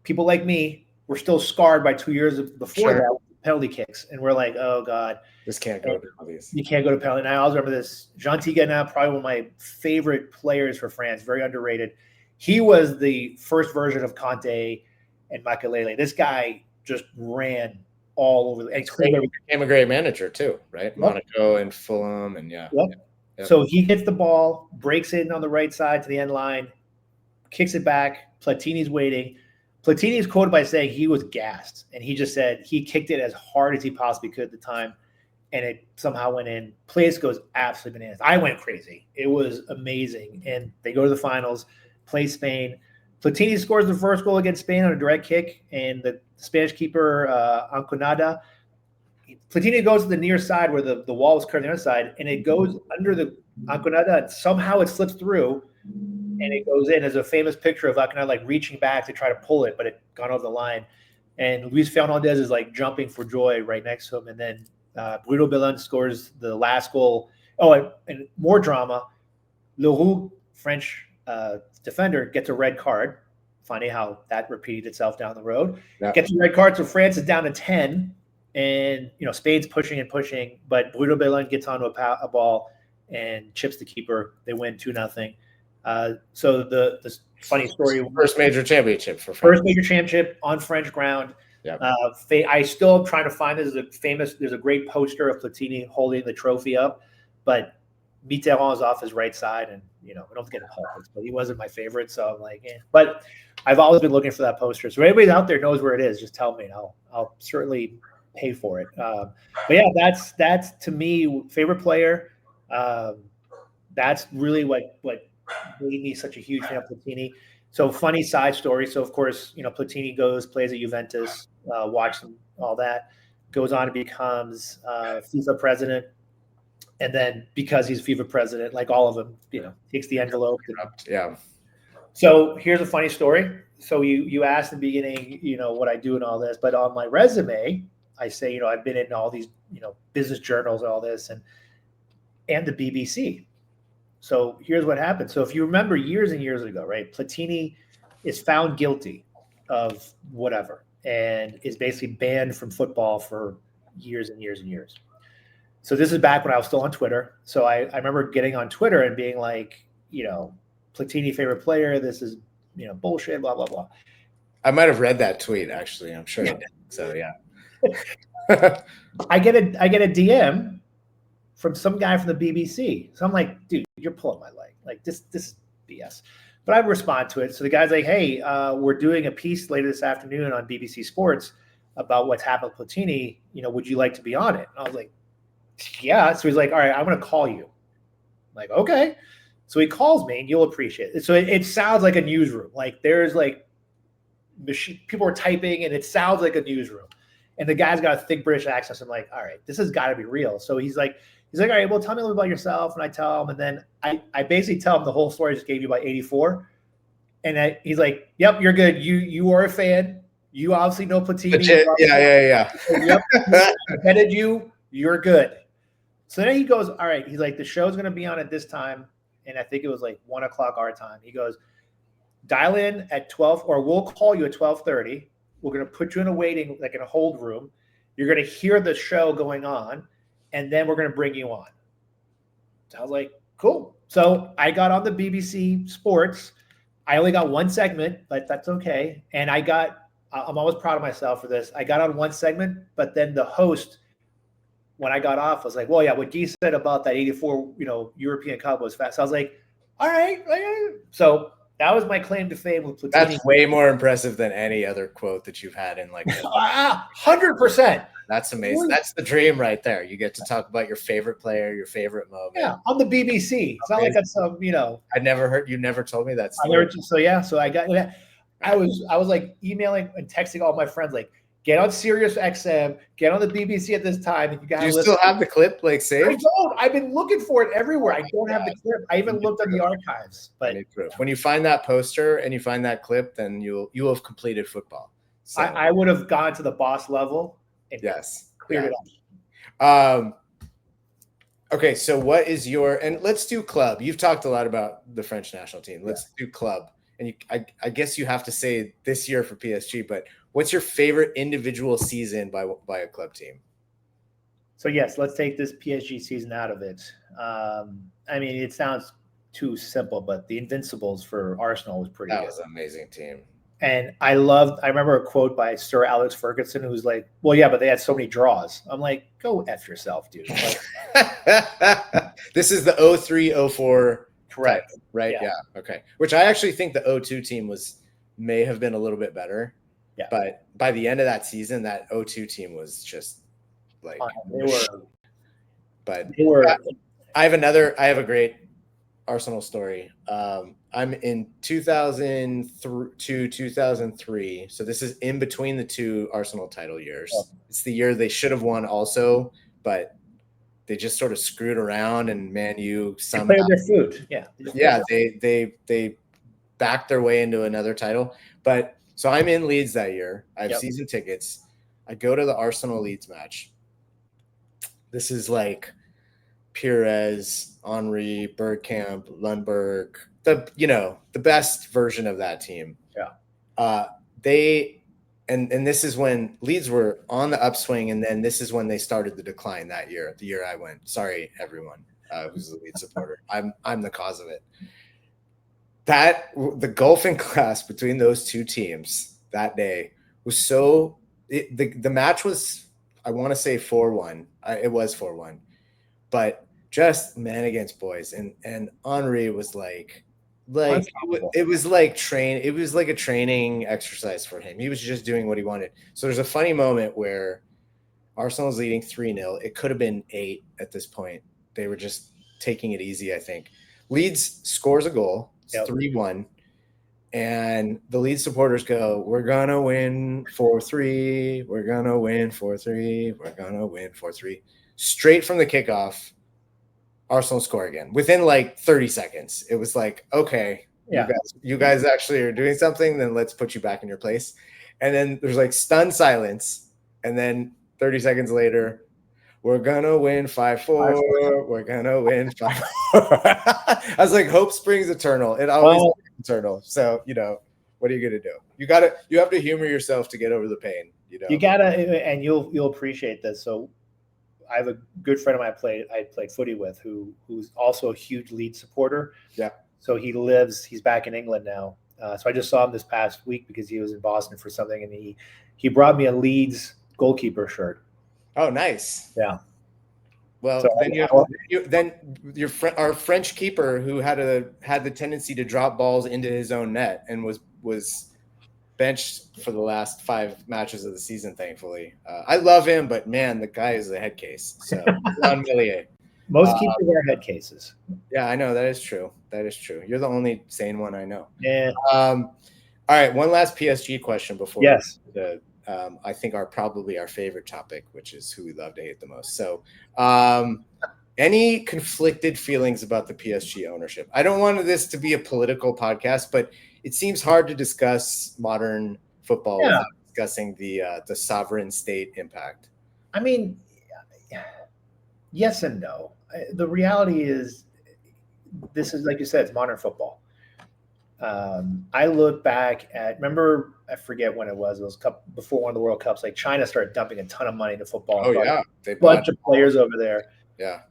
People like me were still scarred by 2 years before that with penalty kicks, and we're like, oh god, this can't go to penalties. You can't go to penalty. And I always remember this. Jean Tigana, probably one of my favorite players for France, very underrated. He was the first version of Conte and Makelele. This guy just ran all over. And he became a great manager too, right? Yep. Monaco and Fulham, and Yep. So he gets the ball, breaks in on the right side to the end line, kicks it back. Platini's waiting. Platini is quoted by saying he was gassed, and he just said he kicked it as hard as he possibly could at the time, and it somehow went in. Place goes absolutely bananas. I went crazy. It was amazing, and they go to the finals, play Spain. Platini scores the first goal against Spain on a direct kick, and the Spanish keeper, Anconada, Platini goes to the near side where the wall was curved on the other side, and it goes under the Anconada, and somehow it slips through, and it goes in. There's a famous picture of Anconada like reaching back to try to pull it, but it gone over the line. And Luis Fernandez is like jumping for joy right next to him, and then Bruno Bellon scores the last goal. Oh, and more drama. Leroux, French defender, gets a red card. Funny how that repeated itself down the road. Yeah. Gets a red card, so France is down to 10. And, Spain's pushing and pushing, but Bruno Bellon gets onto a ball and chips the keeper. They win 2-0. So the funny story. First major championship for France. First major championship on French ground. Yep. I still am trying to find this. There's a great poster of Platini holding the trophy up, but Mitterrand is off his right side, and I don't get a politics, but he wasn't my favorite, so I'm like, eh. But I've always been looking for that poster. So if anybody out there knows where it is, just tell me, and I'll certainly pay for it. But yeah, that's to me favorite player. That's really what made me such a huge fan of Platini. So funny side story. So of course, Platini plays at Juventus, watches all that, goes on and becomes FIFA president. And then because he's FIFA president, like all of them, takes the envelope. Yeah. So here's a funny story. So you asked in the beginning, what I do and all this, but on my resume, I say, I've been in all these, business journals and all this, and the BBC. So here's what happened. So if you remember years and years ago, right, Platini is found guilty of whatever and is basically banned from football for years and years and years. So this is back when I was still on Twitter. So I remember getting on Twitter and being like, Platini favorite player. This is, bullshit, blah, blah, blah. I might have read that tweet, actually. I'm sure I did. So, yeah. I get a DM from some guy from the BBC. So I'm like, dude, you're pulling my leg. Like this is BS. But I respond to it. So the guy's like, hey, we're doing a piece later this afternoon on BBC Sports about what's happened with Platini. Would you like to be on it? And I was like, yeah. So he's like, all right, I'm going to call you. I'm like, okay. So he calls me, and you'll appreciate it. So it sounds like a newsroom. Like there's like people are typing, and it sounds like a newsroom. And the guy's got a thick British accent. So I'm like, all right, this has got to be real. So he's like, all right, well, tell me a little about yourself. And I tell him, and then I basically tell him the whole story I just gave you about 84. And he's like, yep, you're good. You are a fan. You obviously know Platini. Yeah. Yep. I vetted you. You're good. So then he goes, all right. He's like, the show's going to be on at this time. And I think it was like 1:00 our time. He goes, dial in at 12, or we'll call you at 12:30. We're going to put you in a hold room. You're going to hear the show going on, and then we're going to bring you on. So I was like, cool. So I got on the BBC Sports. I only got one segment, but that's okay. And I'm always proud of myself for this. I got on one segment, but then the host, when I got off, was like, well, yeah, what Guy said about that 84, European Cup was fast. So I was like, all right. So That was my claim to fame with Platini. That's way more impressive than any other quote that you've had in like 100%. That's amazing. That's the dream right there. You get to talk about your favorite player, your favorite moment. Yeah, on the BBC. It's not like that's some, I never heard you never told me that story. So I got I was like emailing and texting all my friends like, get on Sirius XM, get on the BBC at this time. And you guys still have the clip like saved? I don't. I've been looking for it everywhere. I don't have the clip. I even looked on the archives. But when you find that poster and you find that clip, then you have completed football. So I would have gone to the boss level and cleared it up. Okay, so what is and let's do club. You've talked a lot about the French national team. Let's do club. And I guess you have to say this year for PSG, but what's your favorite individual season by a club team? So yes, let's take this PSG season out of it. I mean, it sounds too simple, but the Invincibles for Arsenal was pretty good. That was an amazing team. And I remember a quote by Sir Alex Ferguson, who's like, well, yeah, but they had so many draws. I'm like, go F yourself, dude. This is the 03-04 correct, type, right? Yeah. Okay. Which I actually think the 02 team may have been a little bit better. Yeah. But by the end of that season, that 02 team was just like I have a great Arsenal story. I'm in 2002, 2003. So this is in between the two Arsenal title years. Oh. It's the year they should have won also, but they just sort of screwed around, and Man U somehow their food. Yeah, they backed their way into another title. But so I'm in Leeds that year. I have season tickets. I go to the Arsenal Leeds match. This is like Pires, Henry, Bergkamp, Lundberg, the best version of that team. Yeah. And this is when Leeds were on the upswing, and then this is when they started the decline that year, the year I went. Sorry, everyone who's a Leeds supporter. I'm the cause of it. The golfing class between those two teams that day was the match was, I want to say 4-1. It was 4-1, but just man against boys, and Henry was like it was like a training exercise for him. He was just doing what he wanted. So there's a funny moment where Arsenal's leading 3-0. It could have been 8 at this point. They were just taking it easy, I think. Leeds scores a goal. It's 3-1. And the Leeds supporters go, we're going to win 4-3. We're going to win 4-3. We're going to win 4-3. Straight from the kickoff, Arsenal score again within like 30 seconds. It was like, okay, you guys actually are doing something, then let's put you back in your place. And then there's like stunned silence. And then 30 seconds later, we're going to win 5-4. We're going to win 5-4. I was like, hope springs eternal. It always is eternal. So, what are you going to do? You have to humor yourself to get over the pain. You got to, and you'll appreciate this. So I have a good friend of mine I played footy with who's also a huge Leeds supporter. Yeah. So he's back in England now. So I just saw him this past week because he was in Boston for something, and he brought me a Leeds goalkeeper shirt. Oh, nice. Yeah. Well, so our French keeper who had the tendency to drop balls into his own net and was benched for the last 5 matches of the season, thankfully. I love him, but man, the guy is a head case. So most keepers are head cases. Yeah, I know. That is true. You're the only sane one I know. Yeah. All right, one last PSG question before I think probably our favorite topic, which is who we love to hate the most. So any conflicted feelings about the PSG ownership? I don't want this to be a political podcast, but it seems hard to discuss modern football without discussing the sovereign state impact. I mean, yes and no. The reality is, this is, like you said, it's modern football. I look back at, I forget when it was before one of the World Cups, like China started dumping a ton of money into football. Oh, yeah. They bunch of players over there. Yeah.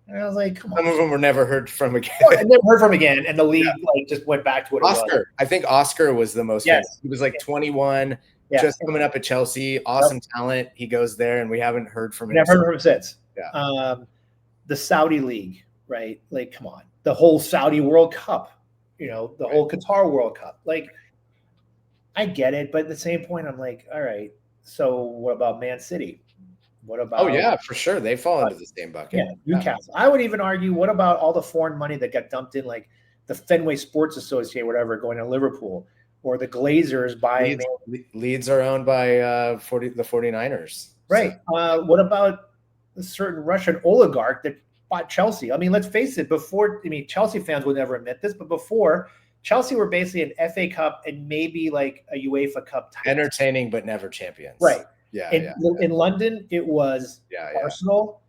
And I was like, come on. Some of them were never heard from again. I never heard from again. And the league just went back to what it was. I think Oscar was the most famous. He was like 21, just coming up at Chelsea. Awesome talent. He goes there, and we haven't heard from him. Never heard from him since. Yeah. The Saudi league, right? Like, come on. The whole Saudi World Cup. the whole Qatar World Cup. Like, I get it, but at the same point, I'm like, all right, so what about Man City? What about? Oh yeah, for sure, they fall into the same bucket. Newcastle. I would even argue, what about all the foreign money that got dumped in, like the Fenway Sports Association, whatever, going to Liverpool, or the Glazers buying Leeds are owned by the 49ers. Right. So. What about a certain Russian oligarch that bought Chelsea? I mean, let's face it, Chelsea fans would never admit this, but before, Chelsea were basically an FA Cup and maybe like a UEFA Cup title. Entertaining, but never champions. Right. Yeah. In London, it was Arsenal,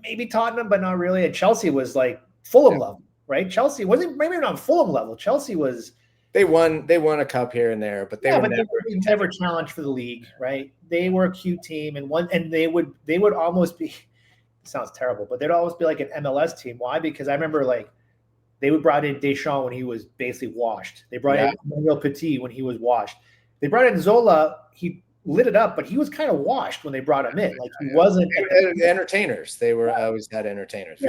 maybe Tottenham, but not really. And Chelsea was like Fulham level, right? Chelsea wasn't maybe not Fulham level. Chelsea was. They won a cup here and there, but they were never challenged for the league, right? They were a cute team, and they would almost be. It sounds terrible, but they'd always be like an MLS team. Why? Because I remember like they would brought in Deschamps when he was basically washed. They brought in Michel Platini when he was washed. They brought in Zola. He lit it up, but he was kind of washed when they brought him in. Like he wasn't the entertainers. They were always had entertainers.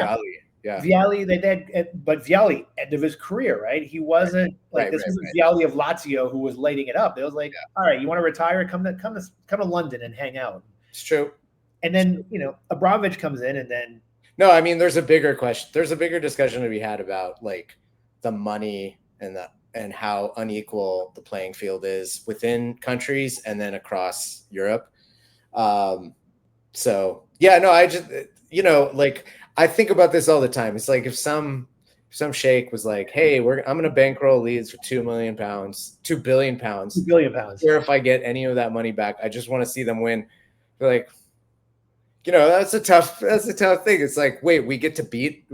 Vialli, they did, but Vialli, end of his career, right? He wasn't this was Vialli of Lazio who was lighting it up. It was like, all right, you want to retire? Come to London and hang out. It's true. And then Abramovich comes in, and then no, I mean, there's a bigger question. There's a bigger discussion to be had about like the money and how unequal the playing field is within countries and then across Europe. So yeah, no, I just like. I think about this all the time. It's like if some sheikh was like, "Hey, I'm going to bankroll Leeds for £2 billion. Or if I get any of that money back, I just want to see them win." They're like, that's a tough thing. It's like, wait, we get to beat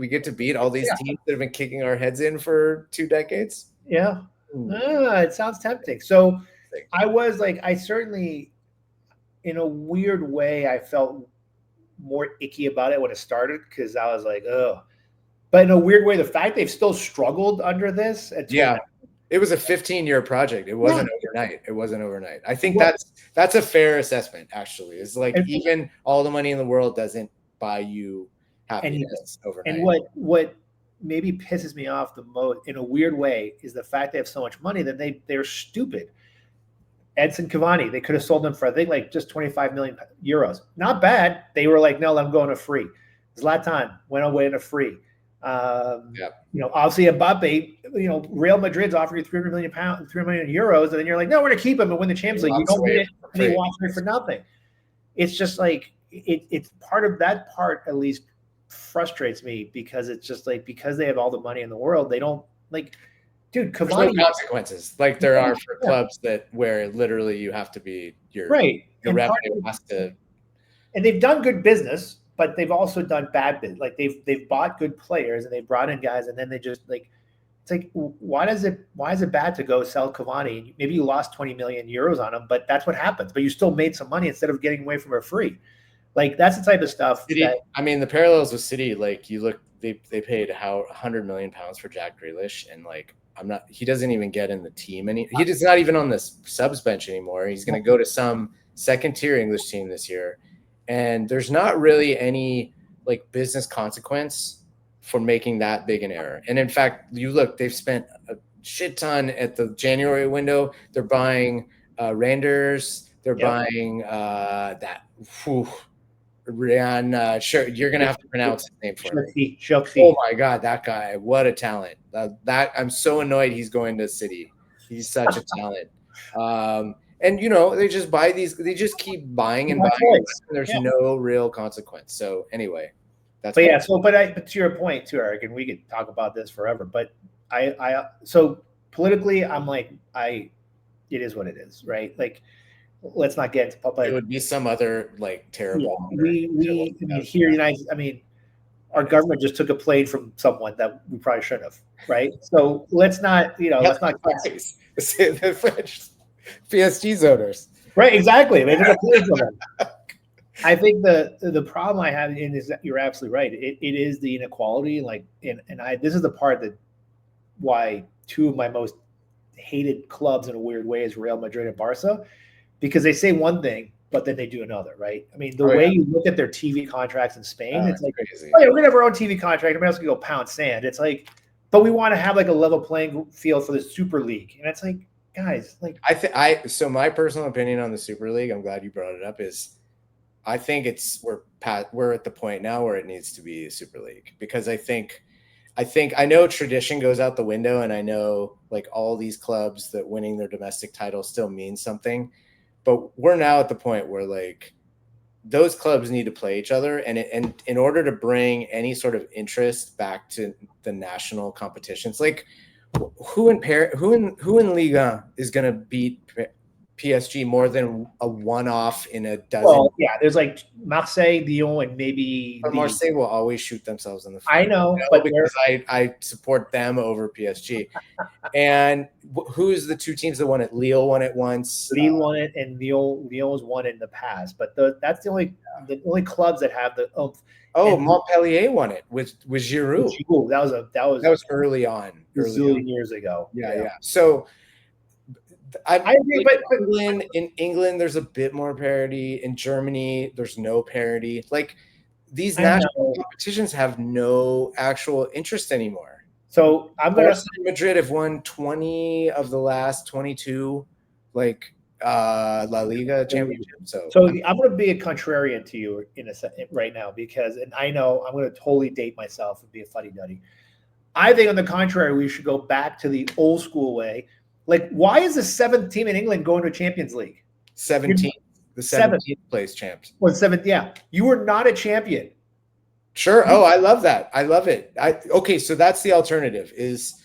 all these teams that have been kicking our heads in for 2 decades. Yeah, it sounds tempting. So I was like, I certainly, in a weird way, I felt more icky about it when it started because I was like, oh, but in a weird way, the fact they've still struggled under this. It was a 15-year project. It wasn't overnight. I think that's a fair assessment. Actually, it's like even all the money in the world doesn't buy you happiness overnight. And what maybe pisses me off the most in a weird way is the fact they have so much money that they're stupid. Edson Cavani, they could have sold him for, I think, like just 25 million euros. Not bad. They were like, no, I'm going to free. Zlatan went away in a free. Obviously Mbappe, Real Madrid's offering you 300 million euros, and then you're like, no, we're going to keep him and win the Champions League. You don't get it, and he walks away for nothing. It's just like, it's part of that part, at least, frustrates me because it's just like, because they have all the money in the world, they don't like. Dude, Cavani, there's no consequences like there are for clubs where literally you have to be your right. The revenue has to, and they've done good business, but they've also done bad business. Like they've bought good players and they've brought in guys, and then they just like, it's like, why is it bad to go sell Cavani? Maybe you lost 20 million euros on him, but that's what happens. But you still made some money instead of getting away from it free. Like that's the type of stuff. The parallels with City, like you look, they paid £100 million for Jack Grealish, and like. He doesn't even get in the team, and he's not even on the subs bench anymore. He's going to go to some second-tier English team this year, and there's not really any like business consequence for making that big an error. And in fact, they've spent a shit ton at the January window. They're buying Randers. They're buying that. Rian, sure, you're gonna have to pronounce his name for me. Oh my god, that guy! What a talent! I'm so annoyed he's going to City. He's such a talent. And they just buy these. They just keep buying and buying. And there's no real consequence. So anyway, that's. But to your point too, Eric, and we could talk about this forever. But so politically, I'm like, it is what it is, right? Like. Let's not get into public. It would be some other like terrible. Our government just took a plane from someone that we probably shouldn't have, right? So let's not, let's not. The French PSG's owners, right? Exactly. They took a plane from them. I think the problem I have is that you're absolutely right. It is the inequality, this is the part that why two of my most hated clubs in a weird way is Real Madrid and Barca. Because they say one thing, but then they do another, right? I mean, the way you look at their TV contracts in Spain, it's like, crazy. Oh, yeah, we're going to have our own TV contract. Everybody else can go pound sand. It's like, but we want to have like a level playing field for the Super League, and it's like, guys, like so my personal opinion on the Super League, I'm glad you brought it up, is I think we're at the point now where it needs to be a Super League, because I know tradition goes out the window, and I know like all these clubs that winning their domestic title still means something, but we're now at the point where like those clubs need to play each other, and in order to bring any sort of interest back to the national competitions, like who in Liga is going to beat PSG more than a one-off in a dozen? well, yeah, there's like Marseille, Lyon, and maybe But Marseille will always shoot themselves in the foot. I know, but because I support them over PSG. And who's the two teams that won it? Lille won it once. Lille won it, and Lyon's won it in the past. But that's the only clubs that have the oomph. Oh, Montpellier won it with Giroud. That was early on, years ago. Yeah. So I agree, but in England, there's a bit more parity. In Germany, there's no parity. Like these national competitions have no actual interest anymore. So I'm going to Madrid have won 20 of the last 22, like La Liga championship. So I'm going to be a contrarian to you in a second right now, because, and I know I'm going to totally date myself and be a fuddy-duddy. I think on the contrary, we should go back to the old school way. Like, why is the seventh team in England going to a Champions League? 17th, the 17th place champs. Well, seventh, yeah. You were not a champion. Sure. Oh, I love that. I love it. Okay, so that's the alternative. Is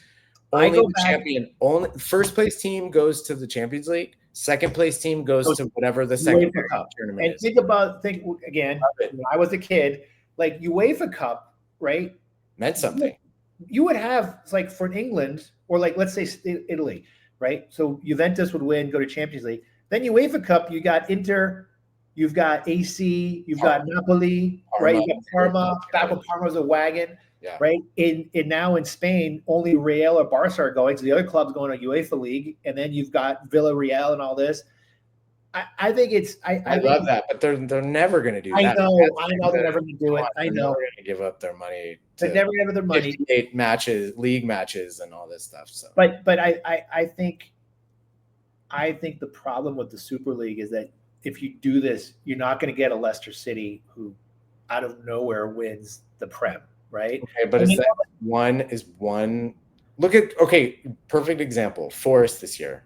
only the champion. Only first place team goes to the Champions League. Second place team goes to whatever the second tournament is. And think again. When I was a kid, like UEFA Cup, right? Meant something. You would have, like, for England, or like let's say Italy, right? So Juventus would win, go to Champions League. Then UEFA Cup, you got Inter, you've got AC, you've got Napoli, right? You got Parma. Back when Parma was a wagon, right? In now in Spain, only Real or Barca are going. So the other clubs going to UEFA League, and then you've got Villarreal and all this. I think it's. I love that, but they're never going to do that. I know they're never going to do it. I know they're going to give up their money. They never give up their money. 58 matches, league matches, and all this stuff. So, but I think the problem with the Super League is that if you do this, you're not going to get a Leicester City who, out of nowhere, wins the Prem, right? Okay, but is one. Look at perfect example. Forest this year.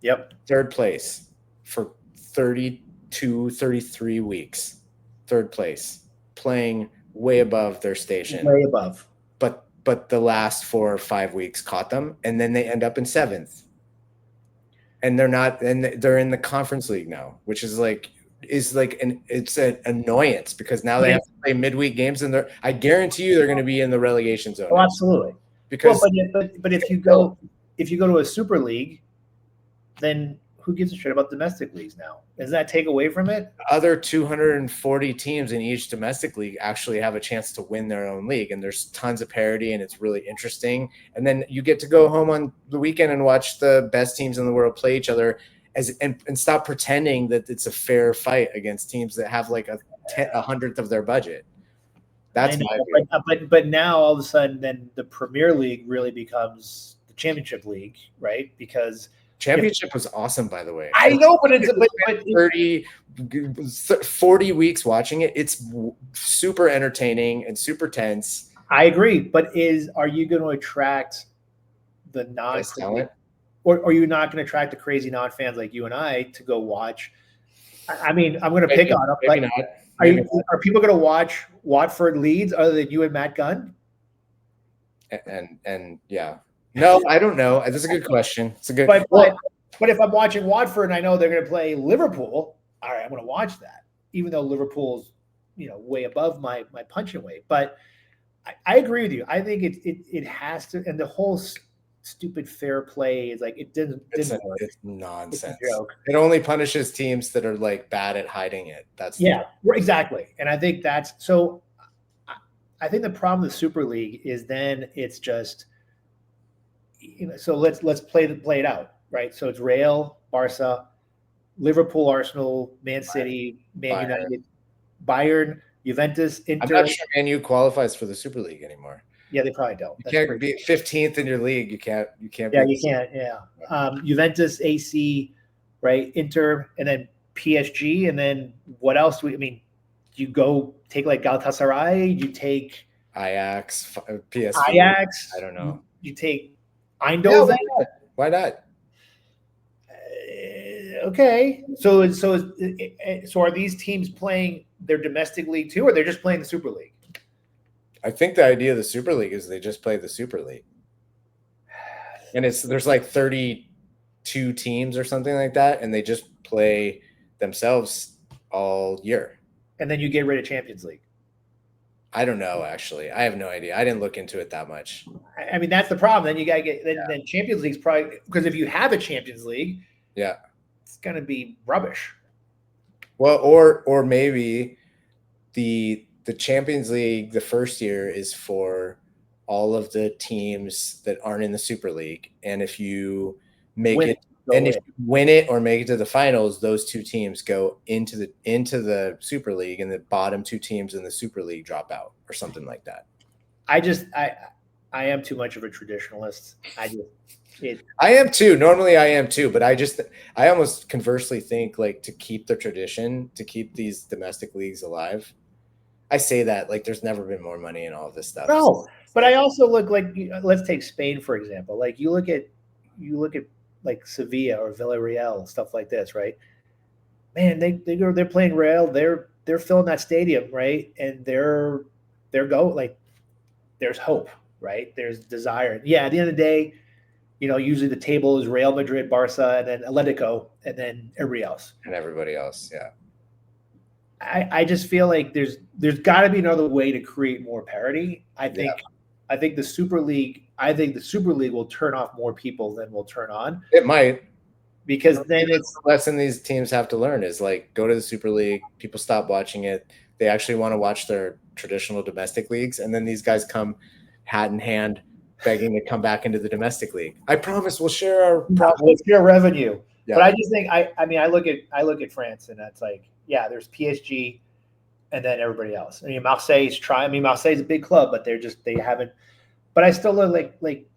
Yep, third place for 32, 33 weeks. Third place, playing way above their station. Way above. But the last 4 or 5 weeks caught them, and then they end up in 7th. And they're in the Conference League now, which is it's an annoyance, because now they have to play midweek games, and I guarantee you they're going to be in the relegation zone. Oh, absolutely. Because but if you go to a Super League, then who gives a shit about domestic leagues now? Does that take away from it? Other 240 teams in each domestic league actually have a chance to win their own league, and there's tons of parity, and it's really interesting. And then you get to go home on the weekend and watch the best teams in the world play each other, and stop pretending that it's a fair fight against teams that have like a 100th of their budget. That's my view. But now all of a sudden, then the Premier League really becomes the Championship League, right? Because Championship was awesome, by the way. I know, but it's 40 weeks watching it. It's super entertaining and super tense. I agree, but are you going to attract the talent, or are you not going to attract the crazy non-fans like you and I to go watch? I mean, I'm going to pick on them. Maybe not. Are people going to watch Watford Leeds other than you and Matt Gunn? And yeah. No, I don't know. That's a good question. It's a good. But if I'm watching Watford and I know they're going to play Liverpool, all right, I'm going to watch that, even though Liverpool's way above my punching weight. But I agree with you. I think it has to, and the whole stupid fair play is like it didn't work. It's nonsense. It's a joke. It only punishes teams that are like bad at hiding it. Exactly. And I think that's so. I think the problem with the Super League is then it's just. So let's play it out, right? So it's Real, Barca, Liverpool, Arsenal, Man City, Man United, Bayern, Juventus, Inter. I'm not sure Man U qualifies for the Super League anymore. Yeah, they probably don't. You can't be 15th in your league. You can't. Yeah, you can't. Yeah. Juventus, AC, right? Inter, and then PSG, and then what else? I mean, you go take like Galatasaray. You take Ajax, PSV. Ajax. I don't know. You take Yeah, Eindhoven. why not? Okay. So are these teams playing their domestic league too, or they're just playing the Super League? I think the idea of the Super League is they just play the Super League, and there's like 32 teams or something like that, and they just play themselves all year. And then you get rid of Champions League. I don't know, actually. I have no idea. I didn't look into it that much. I mean, that's the problem. Then you got to get then Champions League's probably, because if you have a Champions League, yeah, it's going to be rubbish. Well, or maybe the Champions League the first year is for all of the teams that aren't in the Super League, and if you if you win it or make it to the finals, those two teams go into the Super League, and the bottom two teams in the Super League drop out or something like that. I am too much of a traditionalist. I am too. Normally I am too, but I almost conversely think like to keep the tradition, to keep these domestic leagues alive. I say that like there's never been more money in all of this stuff. No, but I also look like, let's take Spain for example. Like you look at like Sevilla or Villarreal, stuff like this, right? Man, they're playing Real. They're filling that stadium, right? And they're like there's hope, right? There's desire. Yeah, at the end of the day, usually the table is Real Madrid, Barca, and then Atletico, and then everybody else. And everybody else, yeah. I just feel like there's got to be another way to create more parity. I think the Super League will turn off more people than will turn on. It might, because then it's the lesson these teams have to learn is like go to the Super League. People stop watching it. They actually want to watch their traditional domestic leagues, and then these guys come hat in hand, begging to come back into the domestic league. I promise we'll share our revenue. Yeah. But I just think I look at France, and that's like, yeah, there's PSG and then everybody else. I mean, Marseille's trying. I mean, Marseille's a big club, but they haven't. But I still look like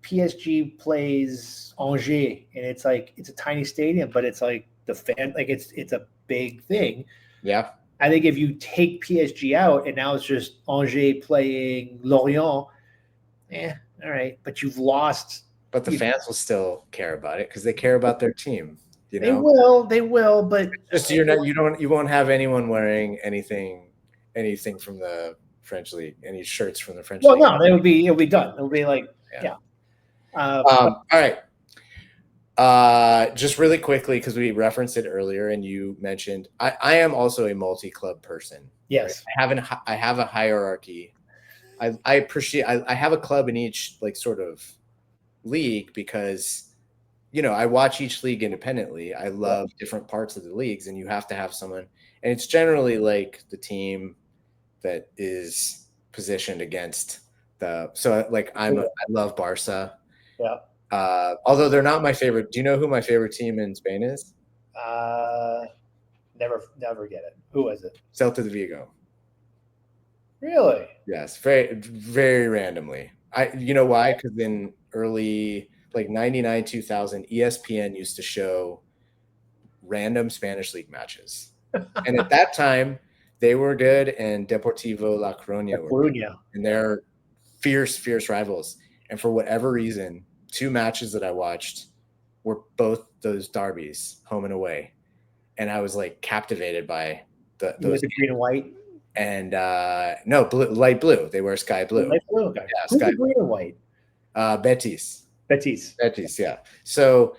PSG plays Angers, and it's like it's a tiny stadium, but it's like the fan, like it's a big thing. Yeah. I think if you take PSG out and now it's just Angers playing Lorient, all right, but you've lost. But the fans will still care about it because they care about their team. They will, but just you won't have anyone wearing anything from the French league, any shirts from the French league. Well, no, it'll be done. It'll be like, yeah. All right. Just really quickly, because we referenced it earlier, and you mentioned I am also a multi-club person. Yes, right? I have a hierarchy. I appreciate. I have a club in each like sort of league because I watch each league independently. I love different parts of the leagues, and you have to have someone. And it's generally like the team that is positioned against the. So like I love Barca. Yeah. Although they're not my favorite. Do you know who my favorite team in Spain is? Never get it. Who is it? Celta de Vigo. Really? Yes, very, very randomly. You know why? Because in early like 99, 2000, ESPN used to show random Spanish league matches. And at that time, they were good, and Deportivo La Coruña were good, and they're fierce, fierce rivals. And for whatever reason, two matches that I watched were both those derbies, home and away. And I was like captivated by those. Was it green and white? And no, light blue. They wear sky blue. Light blue. Okay. Yeah, Who's sky green and white? Betis. Yeah. So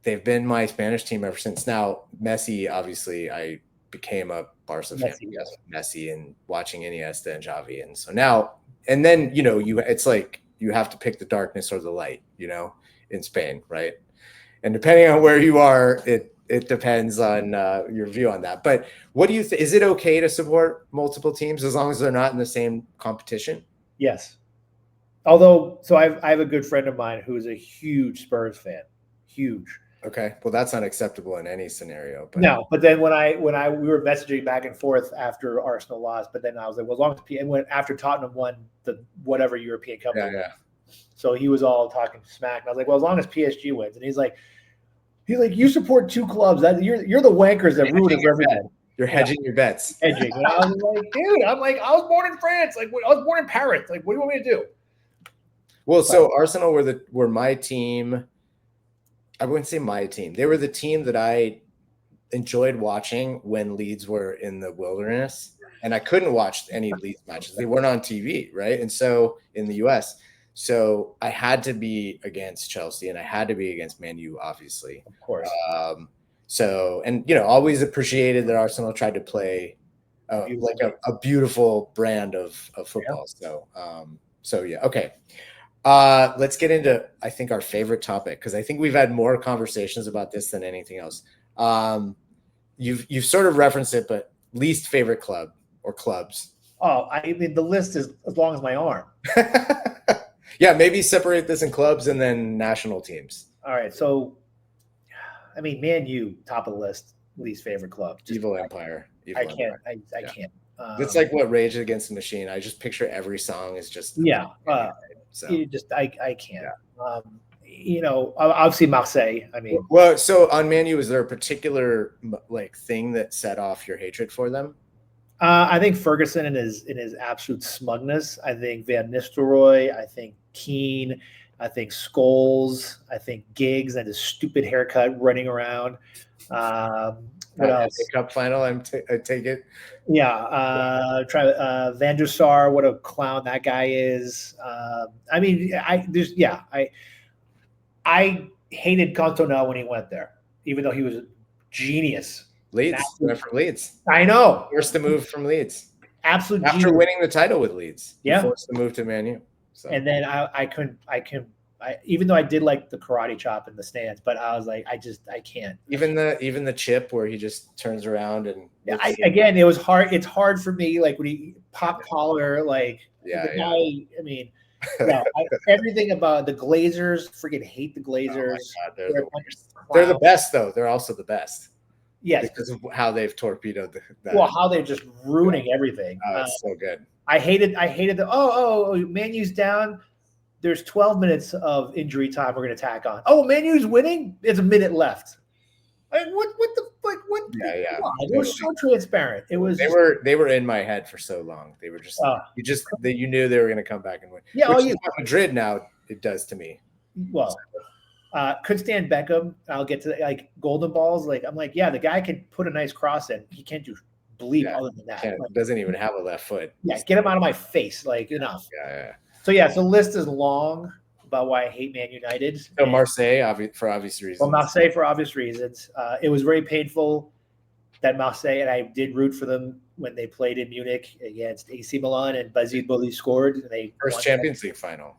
they've been my Spanish team ever since. Now Messi, obviously, I became a Barca fan. Messi and watching Iniesta and Xavi, and so now and then it's like you have to pick the darkness or the light, in Spain, right? And depending on where you are, it depends on your view on that. But what do you think? Is it okay to support multiple teams as long as they're not in the same competition? Yes. Although, so I have a good friend of mine who's a huge Spurs fan, huge. Okay. Well, that's unacceptable in any scenario. But No, but then when we were messaging back and forth after Arsenal lost, but then I was like, well, as long as after Tottenham won the whatever European Cup, yeah. So he was all talking smack, and I was like, well, as long as PSG wins, and he's like, you support two clubs. That you're the wankers that ruin it for everybody. You're hedging your bets. Hedging. And I was like, dude, I was born in France. Like, I was born in Paris. Like, what do you want me to do? Well, so Arsenal were my team. I wouldn't say my team. They were the team that I enjoyed watching when Leeds were in the wilderness, and I couldn't watch any Leeds matches. They weren't on TV, right? And so in the US, so I had to be against Chelsea, and I had to be against Man U, obviously. Of course. So, and always appreciated that Arsenal tried to play like a beautiful brand of football. Yeah. So yeah, okay. Let's get into, I think, our favorite topic, because I think we've had more conversations about this than anything else. You've sort of referenced it, but least favorite club or clubs. Oh, I mean, the list is as long as my arm. Yeah, maybe separate this in clubs and then national teams. All right, so I mean, Man U, top of the list, least favorite club. Evil Empire. I can't. I can't. It's like what Rage Against the Machine. I just picture every song is just So I can't. Yeah. Obviously Marseille. I mean, well, so on Man U, is there a particular like thing that set off your hatred for them? I think Ferguson in his absolute smugness. I think Van Nistelrooy. I think Keane. I think Scholes. I think Giggs and his stupid haircut running around. What else? The Cup final. I take it. Yeah. Van der Sar. What a clown that guy is. I mean, I hated Cantona when he went there, even though he was a genius. Leeds. Went from Leeds. I know. Forced to move from Leeds. Absolute after genius. Winning the title with Leeds. Yeah. Forced to move to Man U. So. And then I even though I did like the karate chop in the stands, but I was like, I can't. Even the chip where he just turns around and again, it was hard. It's hard for me, like when he pop collar, like the guy. I mean, everything about the Glazers. Freaking hate the Glazers. Oh my God, they're the best, though. They're also the best. Yes, because of how they've torpedoed that. Well, how they're just ruining everything. It's so good. I hated the Man U's down. There's 12 minutes of injury time we're going to tack on. Oh, Man U's winning? There's a minute left. Like, what the fuck? What? Yeah. It was so transparent. It was. They were in my head for so long. They were just you knew they were going to come back and win. Yeah. Which is what Madrid now it does to me. Well, could stand Beckham. I'll get to like golden balls. Like I'm like, yeah, the guy can put a nice cross in. He can't do bleep other than that. Doesn't even have a left foot. Yeah, get him out of my face. Like enough. Yeah. So the list is long about why I hate Man United. So Marseille, for obvious reasons. Well, Marseille for obvious reasons. It was very painful that Marseille, and I did root for them when they played in Munich against AC Milan, and Basile Boli scored. And they First Champions League final.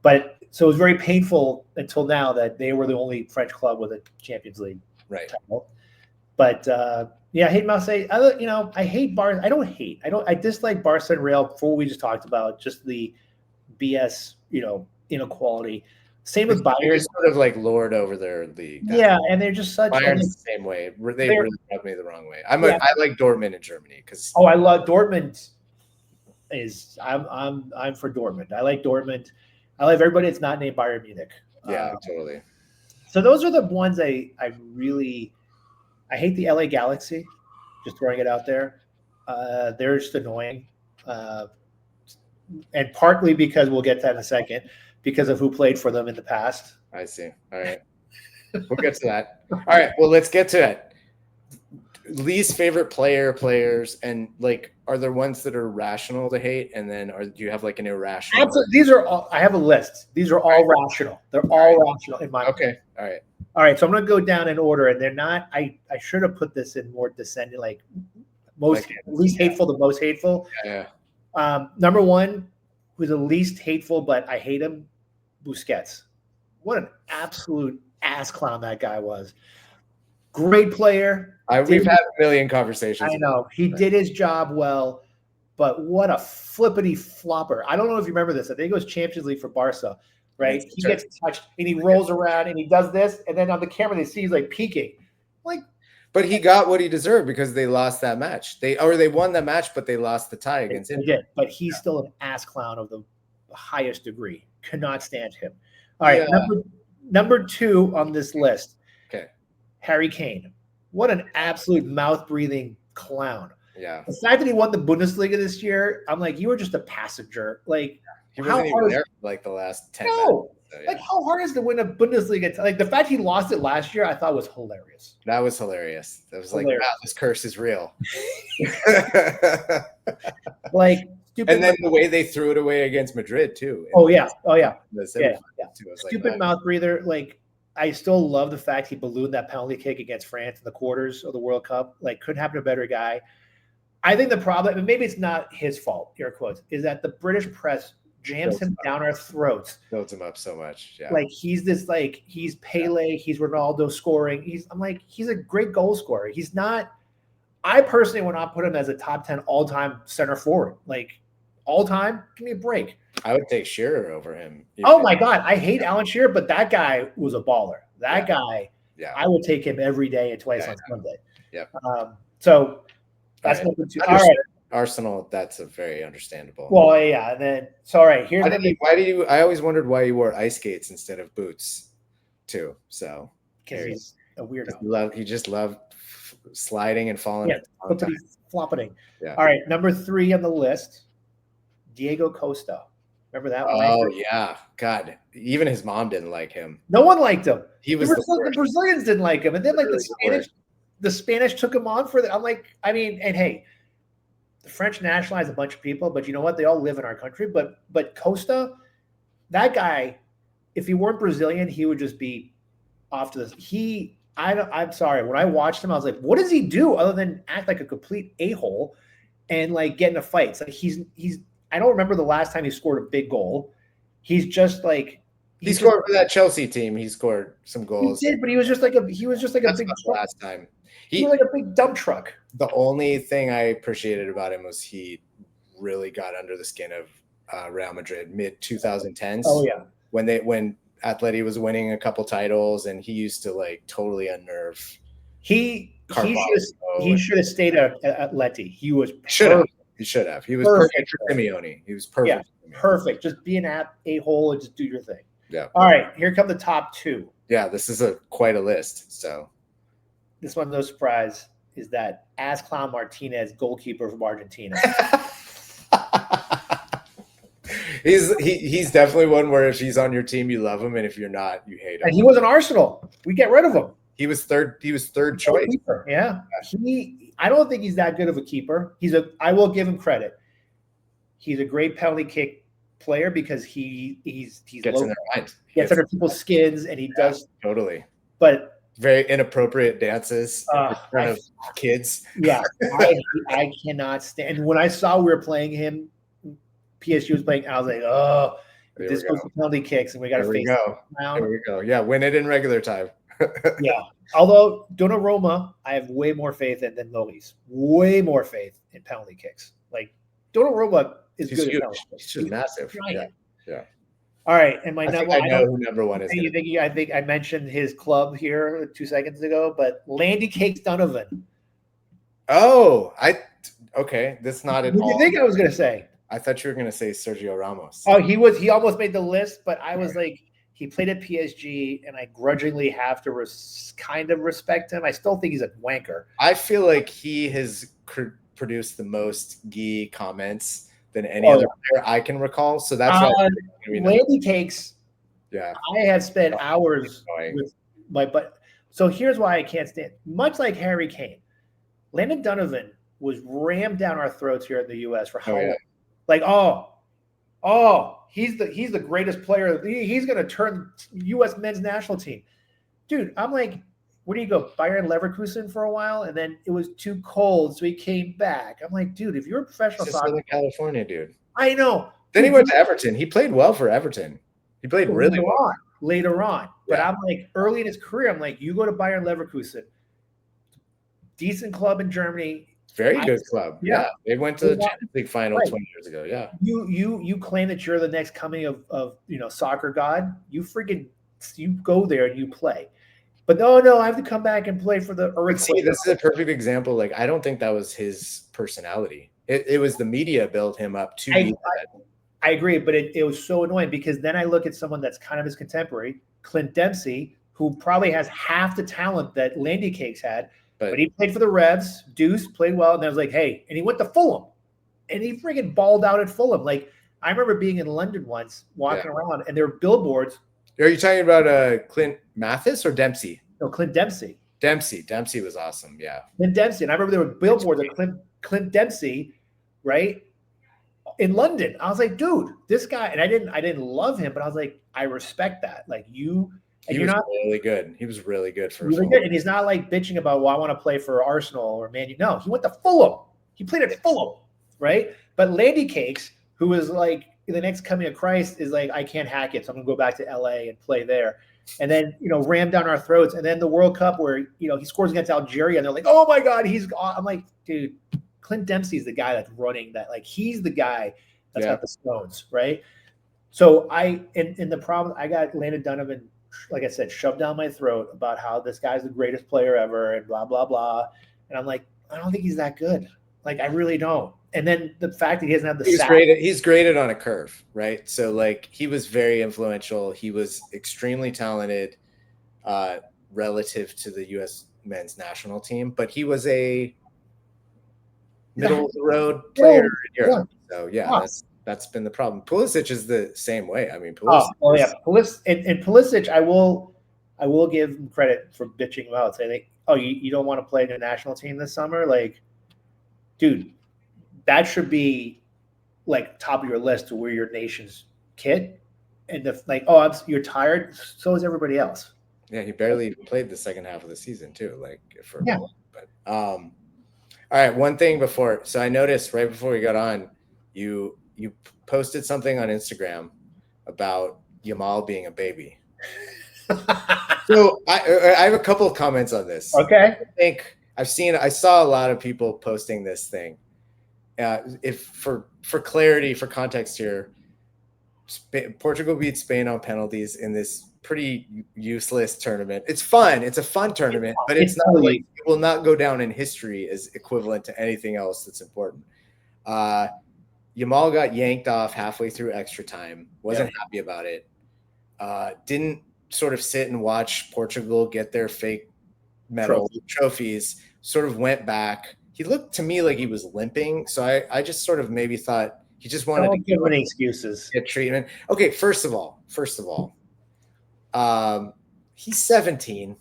But so it was very painful until now that they were the only French club with a Champions League title. But I hate Marseille. I hate Barca. I dislike Barca and Real for what we just talked about, just the BS, inequality. Same with Bayern. They're sort of like lord over their league. And they're just such. Bayern's the same way. They really rubbed me the wrong way. I like Dortmund in Germany because. Oh, I love Dortmund. I'm for Dortmund. I like Dortmund. I love everybody that's not named Bayern Munich. Yeah, totally. So those are the ones I hate the LA Galaxy. Just throwing it out there. They're just annoying. And partly because we'll get to that in a second, because of who played for them in the past. I see. All right. We'll get to that. All right. Well, let's get to it. Least favorite players, and like, are there ones that are rational to hate, and then do you have like an irrational? Absolutely. These are all. I have a list. These are all rational. They're all rational in my. Okay. Mind. All right. So I'm going to go down in order, and they're not. I should have put this in more descending, like least hateful to most hateful. Yeah. Number one, who's the least hateful, but I hate him, Busquets. What an absolute ass clown that guy was. Great player. We've had a million conversations. I know. He did his job well, but what a flippity flopper. I don't know if you remember this. I think it was Champions League for Barca. right? He gets touched and he rolls around and he does this, and then on the camera they see he's like peeking. Like, but he got what he deserved because they lost that match. They won that match, but they lost the tie against him. They did, but he's still an ass clown of the highest degree. Cannot stand him. All right, number 2 on this list. Okay, Harry Kane. What an absolute mouth-breathing clown. Yeah. The fact that he won the Bundesliga this year, I'm like, you were just a passenger. Like, he wasn't even there for like the last 10 minutes. So, like, how hard is it to win a Bundesliga? Like, the fact he lost it last year, I thought was hilarious. That was hilarious. That was hilarious. Like, wow, this curse is real. Like, stupid. And then the way they threw it away against Madrid, too. Yeah. Stupid like mouth breather. Like, I still love the fact he ballooned that penalty kick against France in the quarters of the World Cup. Like, couldn't happen to a better guy. I think the problem, and maybe it's not his fault, air quotes, is that the British press jams him down our throats. Builds him up so much. Yeah. Like, he's Pele, he's Ronaldo scoring. He's a great goal scorer. He's not, I personally would not put him as a top 10 all-time center forward. Like, all-time, give me a break. I would take Shearer over him. Oh my God. I hate Alan Shearer, but that guy was a baller. That guy, I would take him every day and twice on Sunday. Yeah. So that's number 2. All right. Arsenal, that's a very understandable. Well, yeah. And then, so all right, here's I always wondered why you wore ice skates instead of boots too. So because he's a weirdo. He just loved sliding and falling. Flopping. Yeah. All right, number 3 on the list, Diego Costa. Remember that one? Oh yeah, God. Even his mom didn't like him. No one liked him. The Brazilians didn't like him, and then like the Spanish took him on for. I'm like, I mean, and hey, the French nationalized a bunch of people, but you know what? They all live in our country. But Costa, that guy, if he weren't Brazilian, he would just be off to this. I'm sorry. When I watched him, I was like, what does he do other than act like a complete a-hole and like get into fights? Like he's. I don't remember the last time he scored a big goal. He's just like he scored for that Chelsea team. He scored some goals. He did, but he was just like a big last time. He was like a big dump truck. The only thing I appreciated about him was he really got under the skin of Real Madrid mid 2010s. Oh yeah, when Atleti was winning a couple titles, and he used to like totally unnerve. He should have stayed at Atleti. He was He should have. He was perfect for Simeone. He was perfect. Yeah, perfect. Just be an a-hole and just do your thing. Yeah. All right, here come the top 2. Yeah, this is quite a list. So this one, no surprise, is that ass clown Martinez, goalkeeper from Argentina. He's definitely one where if he's on your team, you love him, and if you're not, you hate him. And he was an Arsenal. We get rid of him. He was third choice. Yeah. I don't think he's that good of a keeper. I will give him credit. He's a great penalty kick player because he's gets in their mind. Gets under people's skins, and he does totally. But very inappropriate dances in front of kids. Yeah, I cannot stand. And when I saw we were playing him, PSG was playing. I was like, oh, this goes to penalty kicks, and we got to face. There we go. Yeah, win it in regular time. Yeah. Although Donnarumma, I have way more faith in than Loris. Way more faith in penalty kicks. Like Donnarumma is good at penalty kicks. He's just massive. Yeah. All right, and I know who number 1 is. I think I mentioned his club here 2 seconds ago, but Landy Cakes Donovan. Oh, okay. That's not at all. What do you think I was going to say? I thought you were going to say Sergio Ramos. Oh, he almost made the list, but I was like, he played at PSG, and I grudgingly have to kind of respect him. I still think he's a wanker. I feel like he has produced the most Guy comments than any other player I can recall. So that's why Landy Cakes. Yeah, I have spent hours with my but. So here's why I can't stand. Much like Harry Kane, Landon Donovan was rammed down our throats here in the U.S. for how long? Like he's the greatest player. He's going to turn U.S. men's national team. Dude, I'm like, where do you go? Bayern Leverkusen for a while, and then it was too cold, so he came back. I'm like, dude, if you're a professional soccer, Southern California, dude. I know. Then he went to Everton. He played well for Everton. He played really well. Later on. But I'm like, early in his career, I'm like, you go to Bayern Leverkusen, decent club in Germany. Very good club. Yeah. Yeah. They went to the Champions League final Right. 20 years ago. Yeah. You claim that you're the next coming of soccer god. You go there and you play. But no, I have to come back and play for the But see, Earthquake. this is a perfect example. Like, I don't think that was his personality. It was the media built him up to be that. I agree, but it was so annoying because then I look at someone that's kind of his contemporary, Clint Dempsey, who probably has half the talent that Landy Cakes had, but he played for the Revs. Deuce played well, and I was like, hey, and he went to Fulham, and he freaking balled out at Fulham. Like, I remember being in London once, walking around, and there were billboards. Are you talking about Clint Mathis or Dempsey? No, Clint Dempsey. Dempsey was awesome. Yeah. Clint Dempsey. And I remember there were billboards of Clint Dempsey, right? In London. I was like, dude, this guy, and I didn't love him, but I was like, I respect that. Like you, and he was really good. He was really good for really good. And he's not like bitching about, well, I want to play for Arsenal or Man U. No, he went to Fulham. He played at Fulham, right? But Landy Cakes, who was like the next coming of Christ, is like, I can't hack it, so I'm gonna go back to LA and play there. And then, ram down our throats. And then the World Cup where, he scores against Algeria and they're like, oh my God, I'm like, dude, Clint Dempsey's the guy that's running that. Like, he's the guy that's got the stones, right? So in the problem, I got Landon Donovan, like I said, shoved down my throat about how this guy's the greatest player ever and blah, blah, blah. And I'm like, I don't think he's that good. Like, I really don't. And then the fact that he doesn't have the he's graded on a curve, right? So like he was very influential. He was extremely talented relative to the U.S. men's national team, but he was a middle of the road player in Europe. So that's been the problem. Pulisic is the same way. I mean, Pulisic. Pulisic, I will give him credit for bitching him out, saying, you don't want to play in the national team this summer? Like, dude, that should be like top of your list to wear your nation's kit. And you're tired. So is everybody else. Yeah, he barely played the second half of the season too. But all right, one thing before. So I noticed right before we got on, you posted something on Instagram about Yamal being a baby. So I have a couple of comments on this. Okay. I saw a lot of people posting this thing. If for clarity, for context here, Portugal beat Spain on penalties in this pretty useless tournament. It's fun. It's a fun tournament, but it's not like it will not go down in history as equivalent to anything else that's important. Yamal got yanked off halfway through extra time. Wasn't happy about it. Didn't sort of sit and watch Portugal get their fake medal trophies. Sort of went back. He looked to me like he was limping, so I just sort of maybe thought he just wanted to give any excuses. Get treatment. Okay, first of all, he's 17.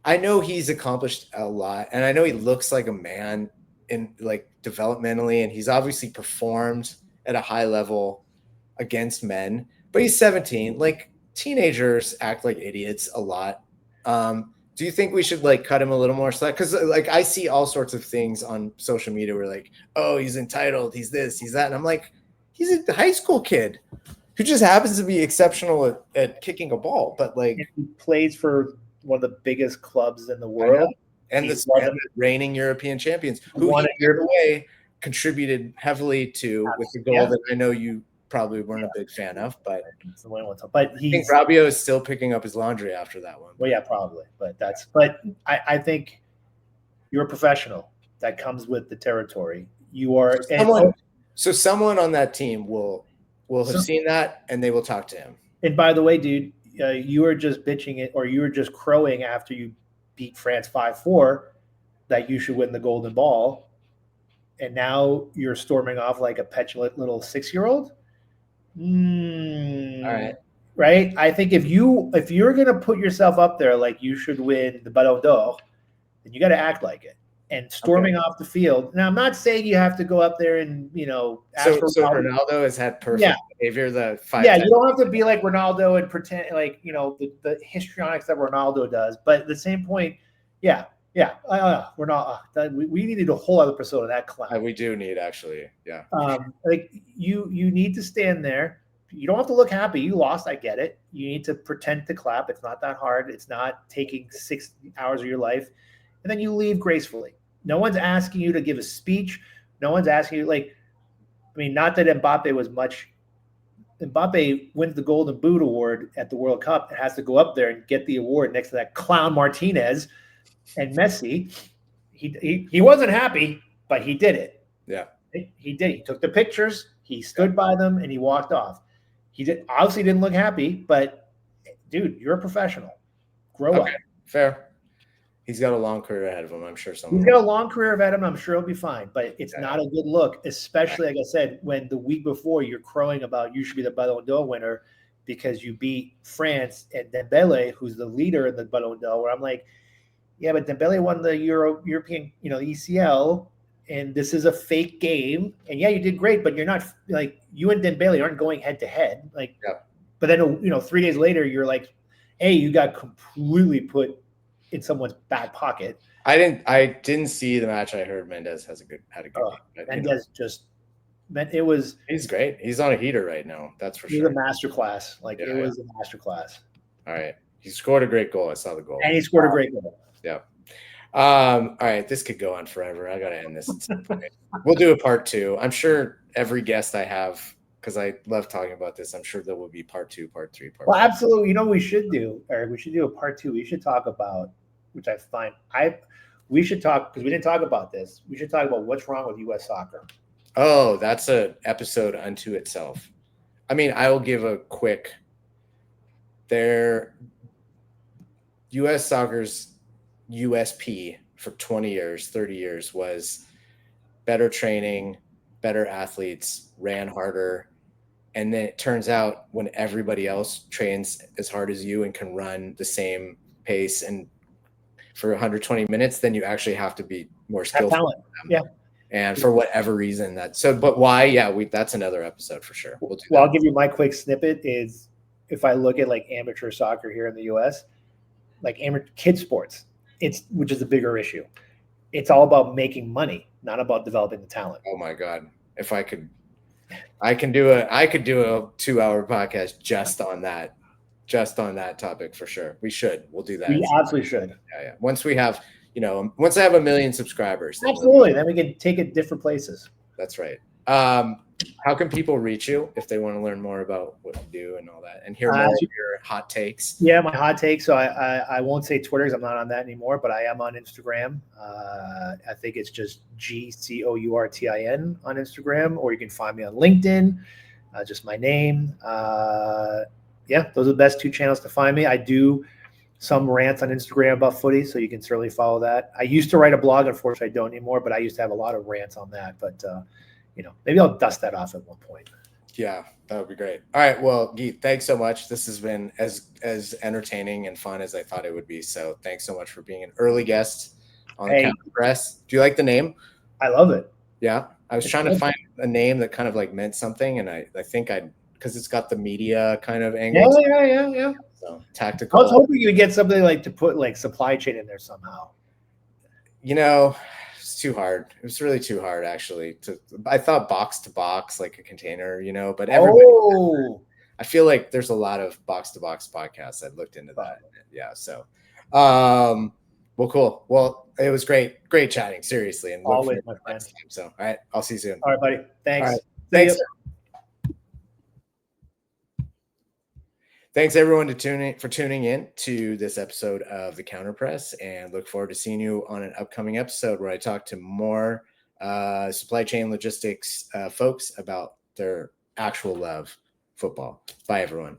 I know he's accomplished a lot, and I know he looks like a man in like developmentally, and he's obviously performed at a high level against men. But he's 17. Like teenagers act like idiots a lot. Do you think we should like cut him a little more slack? Because like I see all sorts of things on social media where like, oh, he's entitled, he's this, he's that, and I'm like, he's a high school kid who just happens to be exceptional at kicking a ball, but like he plays for one of the biggest clubs in the world, and the reigning European champions, who by the way contributed heavily to with the goal that I know you probably weren't a big fan of, but I think Rabio is still picking up his laundry after that one. Well, yeah, probably, but I think you're a professional. That comes with the territory. You are someone on that team will have seen that and they will talk to him. And by the way, dude, you were just bitching it, or you were just crowing after you beat France 5-4 that you should win the golden ball, and now you're storming off like a petulant little 6-year-old. All right. Right. I think if you're gonna put yourself up there like you should win the Ballon d'Or, then you got to act like it. And storming off the field. Now, I'm not saying you have to go up there and So Ronaldo has had perfect behavior. You don't have to be like Ronaldo and pretend like the histrionics that Ronaldo does. But at the same point, we're not. We needed a whole other persona, that clown. We do need, actually, yeah. Like you need to stand there. You don't have to look happy. You lost. I get it. You need to pretend to clap. It's not that hard. It's not taking 6 hours of your life, and then you leave gracefully. No one's asking you to give a speech. No one's asking you, like, I mean, not that Mbappe was much. Mbappe wins the Golden Boot award at the World Cup and has to go up there and get the award next to that clown Martinez and Messi. He wasn't happy, but he did it. Yeah. He did. He took the pictures. He stood by them and he walked off. He obviously didn't look happy, but dude, you're a professional. Grow up. Fair. He's got a long career ahead of him. I'm sure He's got a long career ahead of him. I'm sure he'll be fine, but it's not a good look, especially like I said, when the week before you're crowing about you should be the Ballon d'Or winner because you beat France and Dembele, who's the leader in the Ballon d'Or. Where I'm like, yeah, but Dembele won the European, the ECL, and this is a fake game. And yeah, you did great, but you're not like you and Dembele aren't going head to head. Like, but then 3 days later, you're like, hey, you got completely put in someone's back pocket. I didn't see the match. I heard Mendes had a good game. Mendes he's great. He's on a heater right now. That's for sure. He's a masterclass. It was a masterclass. All right. He scored a great goal. I saw the goal. And he scored a great goal. Yeah. All right. This could go on forever. I got to end this at some point. We'll do a part 2. I'm sure every guest I have, because I love talking about this, I'm sure there will be part 2, part 3, part 4. Well, absolutely. You know what we should do, Eric? We should do a part 2. We should talk about, which I find we should talk, because we didn't talk about this. We should talk about what's wrong with U.S. soccer. Oh, that's an episode unto itself. I mean, I will give a quick. U.S. soccer's USP for 20 years, 30 years was better training, better athletes, ran harder. And then it turns out when everybody else trains as hard as you and can run the same pace and for 120 minutes, then you actually have to be more skillful. Yeah. And for whatever reason but why? Yeah, that's another episode for sure. We'll do that. I'll give you my quick snippet is if I look at amateur soccer here in the US, kid sports, which is a bigger issue. It's all about making money, not about developing the talent. Oh my God. If I could do a 2-hour podcast just on that topic for sure. We'll do that. We absolutely should. Yeah. Once we have, once I have 1 million subscribers. Absolutely. Then we can take it different places. That's right. How can people reach you if they want to learn more about what you do and all that and hear more of your hot takes? Yeah, my hot takes. So I won't say Twitter because I'm not on that anymore, but I am on Instagram. I think it's just GCOURTIN on Instagram, or you can find me on LinkedIn, just my name. Those are the best 2 channels to find me. I do some rants on Instagram about footy, so you can certainly follow that. I used to write a blog. Unfortunately, I don't anymore, but I used to have a lot of rants on that. But maybe I'll dust that off at one point. Yeah, that would be great. All right. Well, Guy, thanks so much. This has been as entertaining and fun as I thought it would be. So thanks so much for being an early guest on the Counter Press. Do you like the name? I love it. Yeah. I was trying to find a name that kind of meant something. And I think because it's got the media kind of angle. Yeah. So tactical. I was hoping you would get something to put supply chain in there somehow. It's too hard. It was really too hard, actually. I thought box to box, like a container, but everybody. I feel like there's a lot of box to box podcasts. I've looked into that. Yeah. So, well, cool. Well, it was great chatting. Seriously, and always, my friend. So, all right, I'll see you soon. All right, buddy. Thanks. All right. Thanks. Thanks everyone for tuning in to this episode of the Counter Press, and look forward to seeing you on an upcoming episode where I talk to more supply chain logistics folks about their actual love football. Bye everyone.